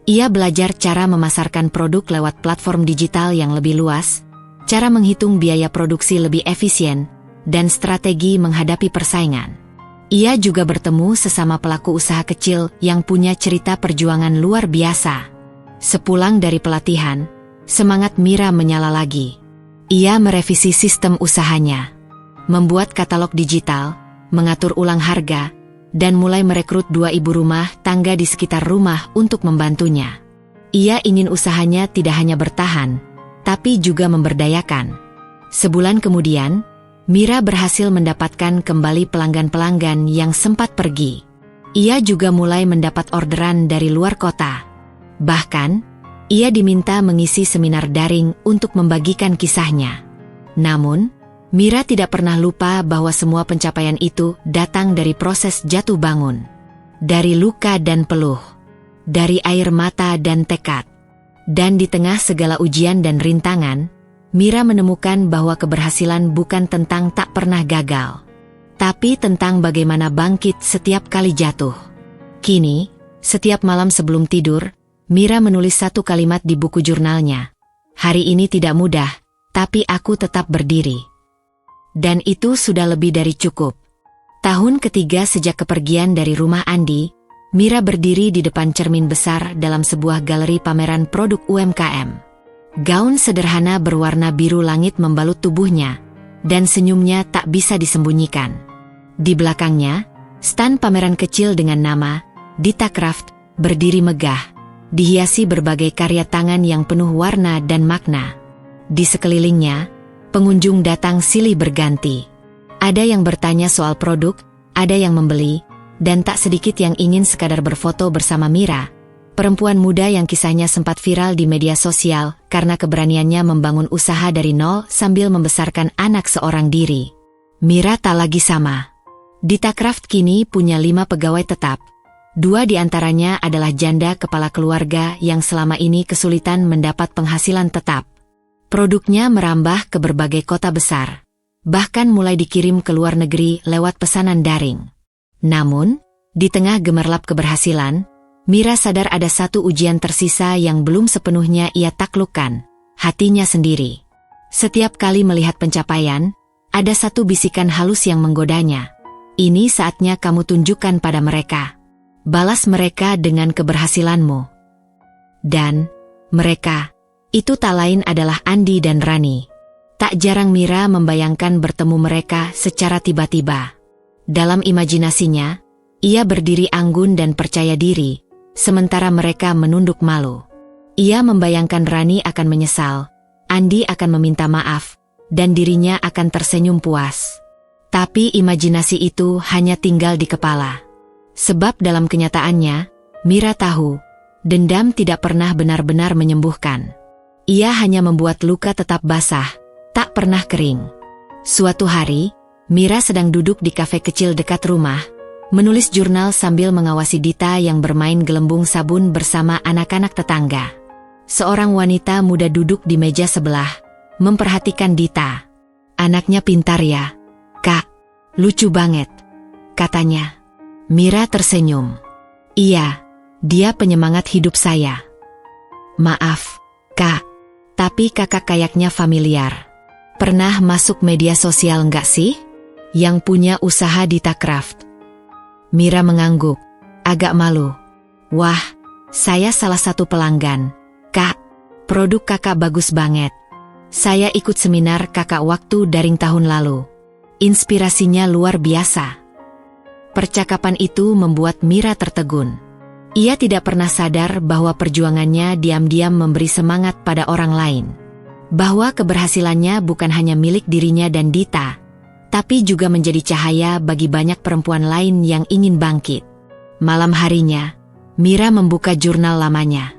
Ia belajar cara memasarkan produk lewat platform digital yang lebih luas, cara menghitung biaya produksi lebih efisien, dan strategi menghadapi persaingan. Ia juga bertemu sesama pelaku usaha kecil yang punya cerita perjuangan luar biasa. Sepulang dari pelatihan, semangat Mira menyala lagi. Ia merevisi sistem usahanya, membuat katalog digital, mengatur ulang harga, dan mulai merekrut 2 ibu rumah tangga di sekitar rumah untuk membantunya. Ia ingin usahanya tidak hanya bertahan, tapi juga memberdayakan. Sebulan kemudian, Mira berhasil mendapatkan kembali pelanggan-pelanggan yang sempat pergi. Ia juga mulai mendapat orderan dari luar kota. Bahkan, ia diminta mengisi seminar daring untuk membagikan kisahnya. Namun, Mira tidak pernah lupa bahwa semua pencapaian itu datang dari proses jatuh bangun. Dari luka dan peluh. Dari air mata dan tekad. Dan di tengah segala ujian dan rintangan, Mira menemukan bahwa keberhasilan bukan tentang tak pernah gagal, tapi tentang bagaimana bangkit setiap kali jatuh. Kini, setiap malam sebelum tidur, Mira menulis satu kalimat di buku jurnalnya. Hari ini tidak mudah, tapi aku tetap berdiri. Dan itu sudah lebih dari cukup. Tahun ketiga sejak kepergian dari rumah Andi, Mira berdiri di depan cermin besar dalam sebuah galeri pameran produk UMKM. Gaun sederhana berwarna biru langit membalut tubuhnya, dan senyumnya tak bisa disembunyikan. Di belakangnya, stan pameran kecil dengan nama Dita Craft berdiri megah, dihiasi berbagai karya tangan yang penuh warna dan makna. Di sekelilingnya, pengunjung datang silih berganti. Ada yang bertanya soal produk, ada yang membeli, dan tak sedikit yang ingin sekadar berfoto bersama Mira, perempuan muda yang kisahnya sempat viral di media sosial karena keberaniannya membangun usaha dari nol sambil membesarkan anak seorang diri. Mira tak lagi sama. Dita Craft kini punya 5 pegawai tetap. 2 di antaranya adalah janda kepala keluarga yang selama ini kesulitan mendapat penghasilan tetap. Produknya merambah ke berbagai kota besar, bahkan mulai dikirim ke luar negeri lewat pesanan daring. Namun, di tengah gemerlap keberhasilan, Mira sadar ada satu ujian tersisa yang belum sepenuhnya ia taklukkan, hatinya sendiri. Setiap kali melihat pencapaian, ada satu bisikan halus yang menggodanya. Ini saatnya kamu tunjukkan pada mereka. Balas mereka dengan keberhasilanmu. Dan, mereka, itu tak lain adalah Andi dan Rani. Tak jarang Mira membayangkan bertemu mereka secara tiba-tiba. Dalam imajinasinya, ia berdiri anggun dan percaya diri, sementara mereka menunduk malu. Ia membayangkan Rani akan menyesal, Andi akan meminta maaf, dan dirinya akan tersenyum puas. Tapi imajinasi itu hanya tinggal di kepala. Sebab dalam kenyataannya, Mira tahu, dendam tidak pernah benar-benar menyembuhkan. Ia hanya membuat luka tetap basah, tak pernah kering. Suatu hari, Mira sedang duduk di kafe kecil dekat rumah, menulis jurnal sambil mengawasi Dita yang bermain gelembung sabun bersama anak-anak tetangga. Seorang wanita muda duduk di meja sebelah, memperhatikan Dita. "Anaknya pintar ya, Kak. Lucu banget," katanya. Mira tersenyum. "Iya, dia penyemangat hidup saya." "Maaf, Kak, tapi kakak kayaknya familiar. Pernah masuk media sosial nggak sih? Yang punya usaha Dita Craft." Mira mengangguk, agak malu. "Wah, saya salah satu pelanggan. Kak, produk kakak bagus banget. Saya ikut seminar kakak waktu daring tahun lalu. Inspirasinya luar biasa." Percakapan itu membuat Mira tertegun. Ia tidak pernah sadar bahwa perjuangannya diam-diam memberi semangat pada orang lain. Bahwa keberhasilannya bukan hanya milik dirinya dan Dita, tapi juga menjadi cahaya bagi banyak perempuan lain yang ingin bangkit. Malam harinya, Mira membuka jurnal lamanya.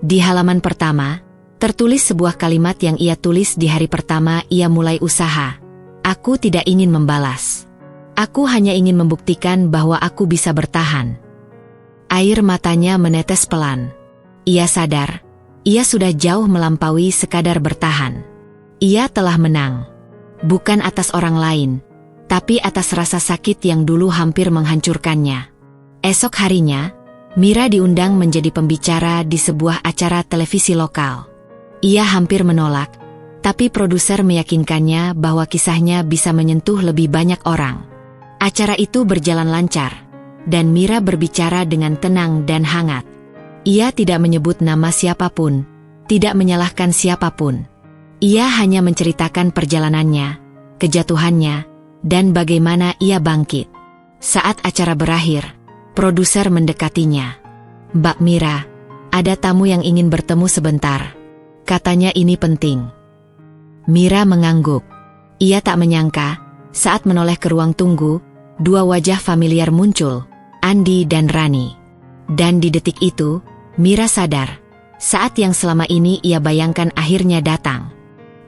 Di halaman pertama, tertulis sebuah kalimat yang ia tulis di hari pertama ia mulai usaha. "Aku tidak ingin membalas. Aku hanya ingin membuktikan bahwa aku bisa bertahan." Air matanya menetes pelan. Ia sadar, ia sudah jauh melampaui sekadar bertahan. Ia telah menang. Bukan atas orang lain, tapi atas rasa sakit yang dulu hampir menghancurkannya. Esok harinya, Mira diundang menjadi pembicara di sebuah acara televisi lokal. Ia hampir menolak, tapi produser meyakinkannya bahwa kisahnya bisa menyentuh lebih banyak orang. Acara itu berjalan lancar, dan Mira berbicara dengan tenang dan hangat. Ia tidak menyebut nama siapapun, tidak menyalahkan siapapun. Ia hanya menceritakan perjalanannya, kejatuhannya, dan bagaimana ia bangkit. Saat acara berakhir, produser mendekatinya. "Mbak Mira, ada tamu yang ingin bertemu sebentar. Katanya ini penting." Mira mengangguk. Ia tak menyangka, saat menoleh ke ruang tunggu, dua wajah familiar muncul, Andi dan Rani. Dan di detik itu, Mira sadar, saat yang selama ini ia bayangkan akhirnya datang.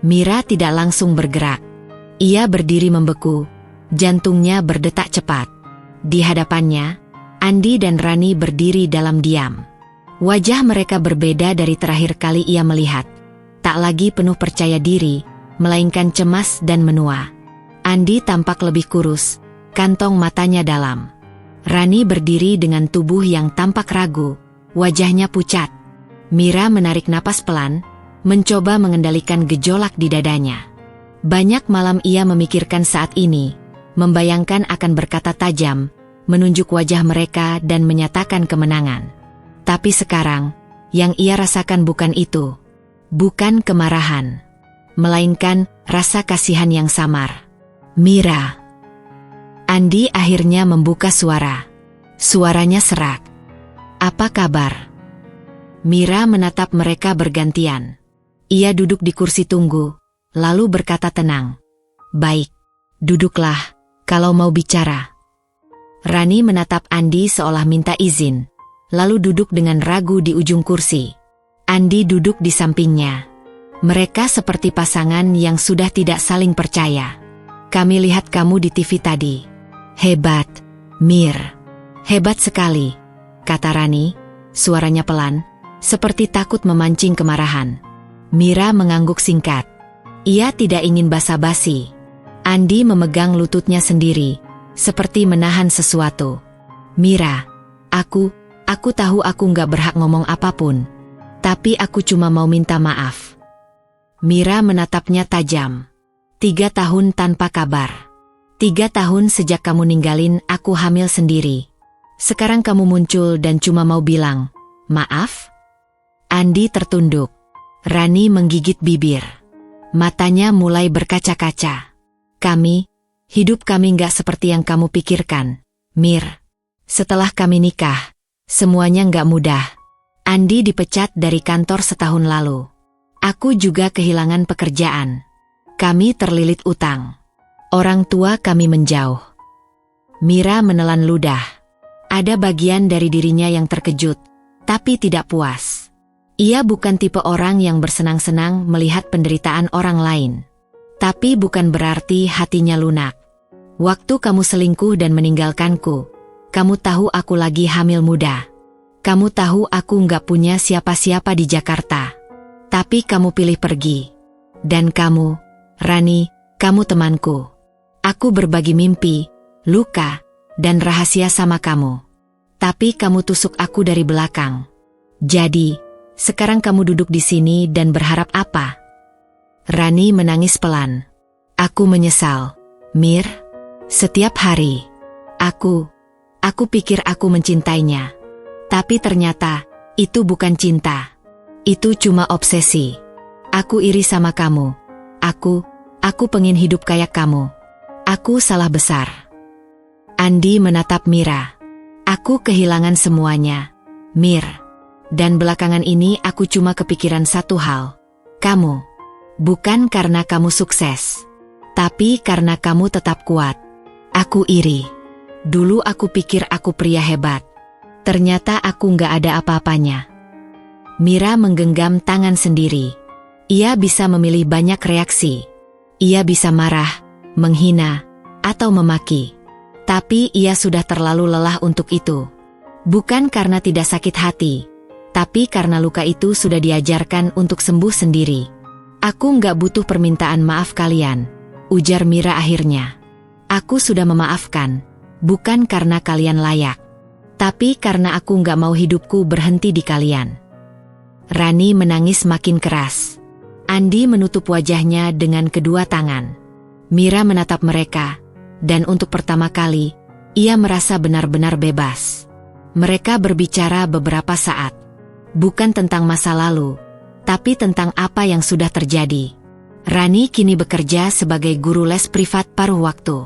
Mira tidak langsung bergerak. Ia berdiri membeku, jantungnya berdetak cepat. Di hadapannya, Andi dan Rani berdiri dalam diam. Wajah mereka berbeda dari terakhir kali ia melihat. Tak lagi penuh percaya diri, melainkan cemas dan menua. Andi tampak lebih kurus, kantong matanya dalam. Rani berdiri dengan tubuh yang tampak ragu, wajahnya pucat. Mira menarik napas pelan, mencoba mengendalikan gejolak di dadanya. Banyak malam ia memikirkan saat ini, membayangkan akan berkata tajam, menunjuk wajah mereka dan menyatakan kemenangan. Tapi sekarang, yang ia rasakan bukan itu. Bukan kemarahan, melainkan rasa kasihan yang samar. "Mira." Andi akhirnya membuka suara. Suaranya serak. "Apa kabar?" Mira menatap mereka bergantian. Ia duduk di kursi tunggu, lalu berkata tenang. "Baik, duduklah, kalau mau bicara." Rani menatap Andi seolah minta izin, lalu duduk dengan ragu di ujung kursi. Andi duduk di sampingnya. Mereka seperti pasangan yang sudah tidak saling percaya. "Kami lihat kamu di TV tadi. Hebat, Mir. Hebat sekali," kata Rani, suaranya pelan, seperti takut memancing kemarahan. Mira mengangguk singkat. Ia tidak ingin basa-basi. Andi memegang lututnya sendiri, seperti menahan sesuatu. "Mira, aku tahu aku nggak berhak ngomong apapun. Tapi aku cuma mau minta maaf." Mira menatapnya tajam. 3 tahun tanpa kabar. 3 tahun sejak kamu ninggalin aku hamil sendiri. Sekarang kamu muncul dan cuma mau bilang, "Maaf?" Andi tertunduk. Rani menggigit bibir. Matanya mulai berkaca-kaca. Hidup kami nggak seperti yang kamu pikirkan, Mir. Setelah kami nikah, semuanya nggak mudah. Andi dipecat dari kantor setahun lalu. Aku juga kehilangan pekerjaan. Kami terlilit utang. Orang tua kami menjauh. Mira menelan ludah. Ada bagian dari dirinya yang terkejut, tapi tidak puas. Ia bukan tipe orang yang bersenang-senang melihat penderitaan orang lain. Tapi bukan berarti hatinya lunak. Waktu kamu selingkuh dan meninggalkanku, kamu tahu aku lagi hamil muda. Kamu tahu aku nggak punya siapa-siapa di Jakarta. Tapi kamu pilih pergi. Dan kamu, Rani, kamu temanku. Aku berbagi mimpi, luka, dan rahasia sama kamu. Tapi kamu tusuk aku dari belakang. Jadi, sekarang kamu duduk di sini dan berharap apa? Rani menangis pelan. Aku menyesal, Mir. Setiap hari, aku pikir aku mencintainya. Tapi ternyata, itu bukan cinta. Itu cuma obsesi. Aku iri sama kamu. Aku pengen hidup kayak kamu. Aku salah besar. Andi menatap Mira. Aku kehilangan semuanya, Mir. Dan belakangan ini aku cuma kepikiran satu hal. Kamu. Bukan karena kamu sukses. Tapi karena kamu tetap kuat. Aku iri. Dulu aku pikir aku pria hebat. Ternyata aku nggak ada apa-apanya. Mira menggenggam tangan sendiri. Ia bisa memilih banyak reaksi. Ia bisa marah, menghina, atau memaki. Tapi ia sudah terlalu lelah untuk itu. Bukan karena tidak sakit hati, tapi karena luka itu sudah diajarkan untuk sembuh sendiri. Aku nggak butuh permintaan maaf kalian, ujar Mira akhirnya. Aku sudah memaafkan, bukan karena kalian layak. Tapi karena aku nggak mau hidupku berhenti di kalian. Rani menangis makin keras. Andi menutup wajahnya dengan kedua tangan. Mira menatap mereka, dan untuk pertama kali, ia merasa benar-benar bebas. Mereka berbicara beberapa saat. Bukan tentang masa lalu, tapi tentang apa yang sudah terjadi. Rani kini bekerja sebagai guru les privat paruh waktu.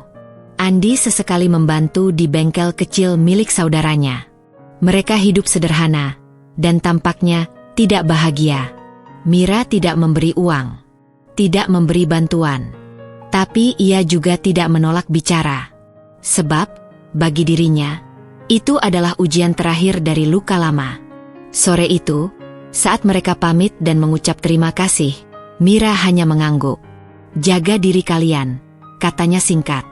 Andi sesekali membantu di bengkel kecil milik saudaranya. Mereka hidup sederhana, dan tampaknya tidak bahagia. Mira tidak memberi uang, tidak memberi bantuan. Tapi ia juga tidak menolak bicara. Sebab, bagi dirinya, itu adalah ujian terakhir dari luka lama. Sore itu, saat mereka pamit dan mengucap terima kasih, Mira hanya mengangguk. Jaga diri kalian, katanya singkat.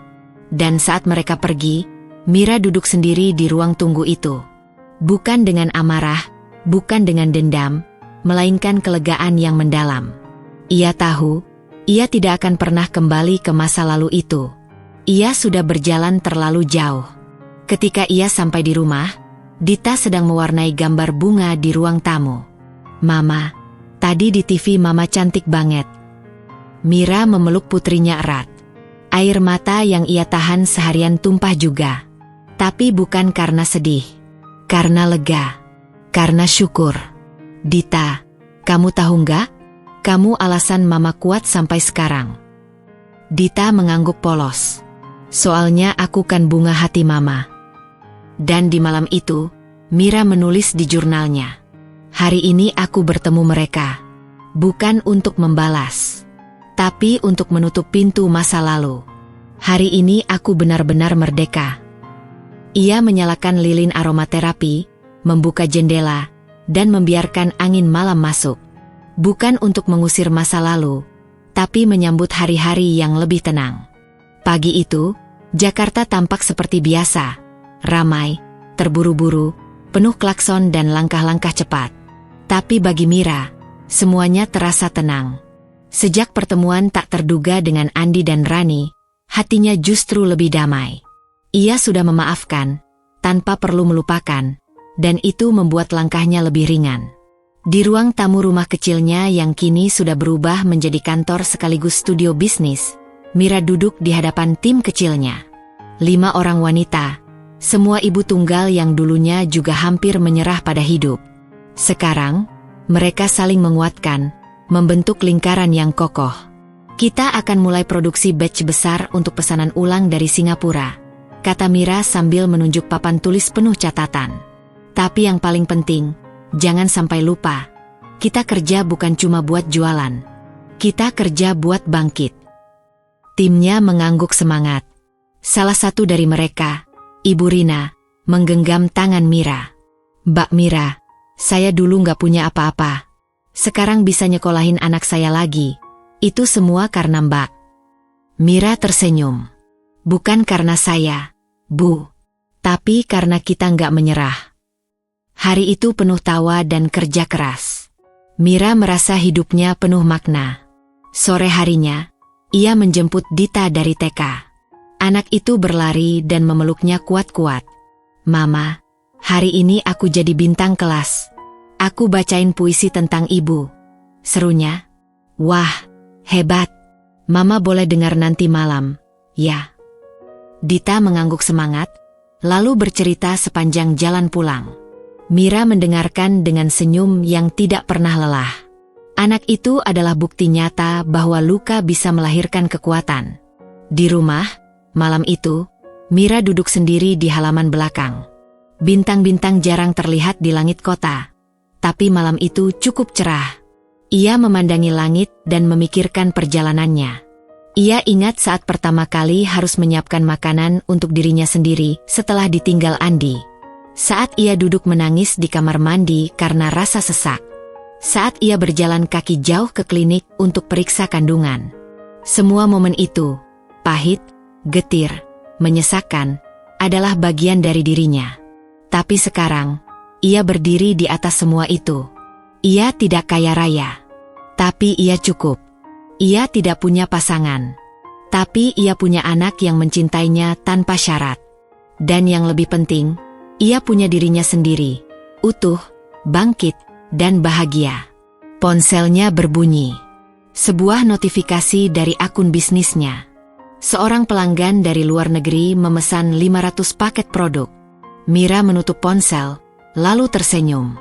Dan saat mereka pergi, Mira duduk sendiri di ruang tunggu itu. Bukan dengan amarah, bukan dengan dendam, melainkan kelegaan yang mendalam. Ia tahu, ia tidak akan pernah kembali ke masa lalu itu. Ia sudah berjalan terlalu jauh. Ketika ia sampai di rumah, Dita sedang mewarnai gambar bunga di ruang tamu. Mama, tadi di TV Mama cantik banget. Mira memeluk putrinya erat. Air mata yang ia tahan seharian tumpah juga. Tapi bukan karena sedih. Karena lega. Karena syukur. Dita, kamu tahu nggak? Kamu alasan Mama kuat sampai sekarang. Dita mengangguk polos. Soalnya aku kan bunga hati Mama. Dan di malam itu, Mira menulis di jurnalnya. Hari ini aku bertemu mereka. Bukan untuk membalas. Tapi untuk menutup pintu masa lalu. Hari ini aku benar-benar merdeka. Ia menyalakan lilin aromaterapi, membuka jendela, dan membiarkan angin malam masuk. Bukan untuk mengusir masa lalu, tapi menyambut hari-hari yang lebih tenang. Pagi itu, Jakarta tampak seperti biasa. Ramai, terburu-buru, penuh klakson dan langkah-langkah cepat. Tapi bagi Mira, semuanya terasa tenang. Sejak pertemuan tak terduga dengan Andi dan Rani, hatinya justru lebih damai. Ia sudah memaafkan, tanpa perlu melupakan, dan itu membuat langkahnya lebih ringan. Di ruang tamu rumah kecilnya yang kini sudah berubah menjadi kantor sekaligus studio bisnis, Mira duduk di hadapan tim kecilnya. 5 orang wanita, semua ibu tunggal yang dulunya juga hampir menyerah pada hidup. Sekarang, mereka saling menguatkan, membentuk lingkaran yang kokoh. Kita akan mulai produksi batch besar untuk pesanan ulang dari Singapura, kata Mira sambil menunjuk papan tulis penuh catatan. Tapi yang paling penting, jangan sampai lupa, kita kerja bukan cuma buat jualan. Kita kerja buat bangkit. Timnya mengangguk semangat. Salah satu dari mereka, Ibu Rina, menggenggam tangan Mira. Mbak Mira, saya dulu nggak punya apa-apa. Sekarang bisa nyekolahin anak saya lagi. Itu semua karena Mbak. Mira tersenyum. Bukan karena saya, Bu. Tapi Tapi karena kita nggak menyerah. Hari itu penuh tawa dan kerja keras. Mira merasa hidupnya penuh makna. Sore harinya, ia menjemput Dita dari TK. Anak itu berlari dan memeluknya kuat-kuat. "Mama, hari ini aku jadi bintang kelas. Aku bacain puisi tentang ibu," serunya. "Wah, hebat. Mama boleh dengar nanti malam, ya?" Dita mengangguk semangat, lalu bercerita sepanjang jalan pulang. Mira mendengarkan dengan senyum yang tidak pernah lelah. Anak itu adalah bukti nyata bahwa luka bisa melahirkan kekuatan. Di rumah, malam itu, Mira duduk sendiri di halaman belakang. Bintang-bintang jarang terlihat di langit kota. Tapi malam itu cukup cerah. Ia memandangi langit dan memikirkan perjalanannya. Ia ingat saat pertama kali harus menyiapkan makanan untuk dirinya sendiri setelah ditinggal Andi. Saat ia duduk menangis di kamar mandi karena rasa sesak. Saat ia berjalan kaki jauh ke klinik untuk periksa kandungan. Semua momen itu, pahit, getir, menyesakkan, adalah bagian dari dirinya. Tapi sekarang, ia berdiri di atas semua itu. Ia tidak kaya raya. Tapi ia cukup. Ia tidak punya pasangan. Tapi ia punya anak yang mencintainya tanpa syarat. Dan yang lebih penting, ia punya dirinya sendiri, utuh, bangkit, dan bahagia. Ponselnya berbunyi. Sebuah notifikasi dari akun bisnisnya. Seorang pelanggan dari luar negeri memesan 500 paket produk. Mira menutup ponsel, lalu tersenyum.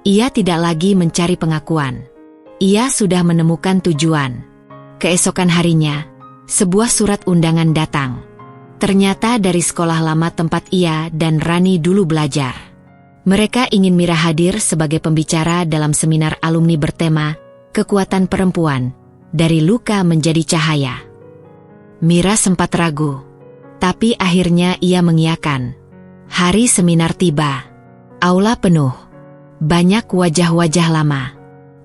Ia tidak lagi mencari pengakuan. Ia sudah menemukan tujuan. Keesokan harinya, sebuah surat undangan datang. Ternyata dari sekolah lama tempat ia dan Rani dulu belajar. Mereka ingin Mira hadir sebagai pembicara dalam seminar alumni bertema Kekuatan Perempuan, dari Luka Menjadi Cahaya. Mira sempat ragu, tapi akhirnya ia mengiyakan. Hari seminar tiba. Aula penuh. Banyak wajah-wajah lama.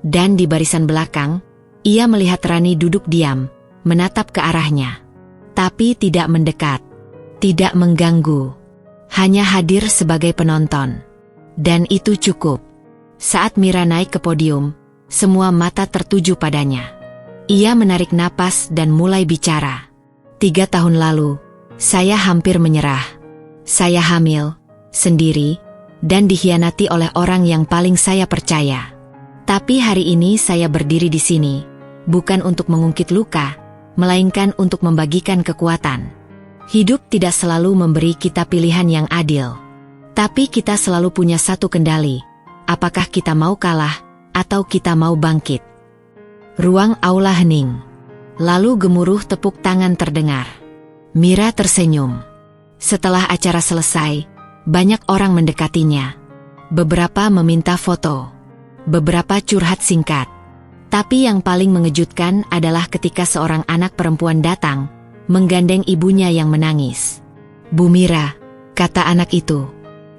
Dan di barisan belakang, ia melihat Rani duduk diam, menatap ke arahnya. Tapi tidak mendekat, tidak mengganggu, hanya hadir sebagai penonton. Dan itu cukup. Saat Mira naik ke podium, semua mata tertuju padanya. Ia menarik napas dan mulai bicara. 3 tahun lalu, saya hampir menyerah. Saya hamil, sendiri, dan dikhianati oleh orang yang paling saya percaya. Tapi hari ini saya berdiri di sini, bukan untuk mengungkit luka, melainkan untuk membagikan kekuatan. Hidup tidak selalu memberi kita pilihan yang adil. Tapi kita selalu punya satu kendali. Apakah kita mau kalah, atau kita mau bangkit? Ruang aula hening. Lalu gemuruh tepuk tangan terdengar. Mira tersenyum. Setelah acara selesai, banyak orang mendekatinya. Beberapa meminta foto. Beberapa curhat singkat. Tapi yang paling mengejutkan adalah ketika seorang anak perempuan datang, menggandeng ibunya yang menangis. "Bu Mira," kata anak itu,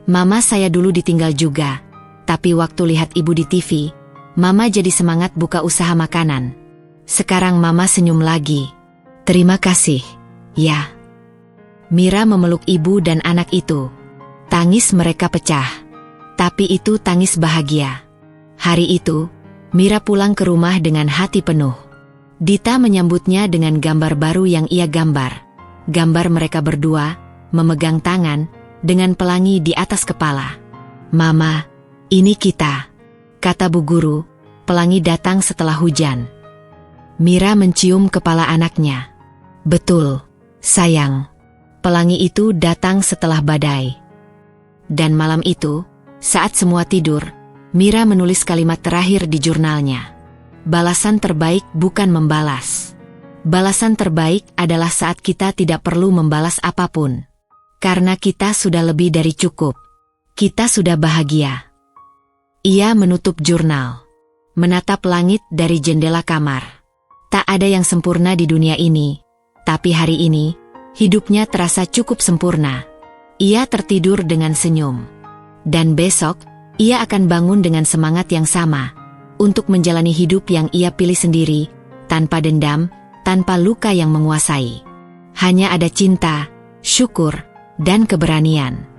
"Mama saya dulu ditinggal juga. Tapi waktu lihat ibu di TV, Mama jadi semangat buka usaha makanan. Sekarang Mama senyum lagi. Terima kasih, ya." Mira memeluk ibu dan anak itu. Tangis mereka pecah. Tapi itu tangis bahagia. Hari itu, Mira pulang ke rumah dengan hati penuh. Dita menyambutnya dengan gambar baru yang ia gambar. Gambar mereka berdua, memegang tangan, dengan pelangi di atas kepala. "Mama, ini kita," kata Bu Guru. Pelangi datang setelah hujan. Mira mencium kepala anaknya. "Betul, sayang. Pelangi itu datang setelah badai." Dan malam itu, saat semua tidur, Mira menulis kalimat terakhir di jurnalnya. Balasan terbaik bukan membalas. Balasan terbaik adalah saat kita tidak perlu membalas apapun. Karena kita sudah lebih dari cukup. Kita sudah bahagia. Ia menutup jurnal. Menatap langit dari jendela kamar. Tak ada yang sempurna di dunia ini. Tapi hari ini, hidupnya terasa cukup sempurna. Ia tertidur dengan senyum. Dan besok, ia akan bangun dengan semangat yang sama, untuk menjalani hidup yang ia pilih sendiri, tanpa dendam, tanpa luka yang menguasai. Hanya ada cinta, syukur, dan keberanian.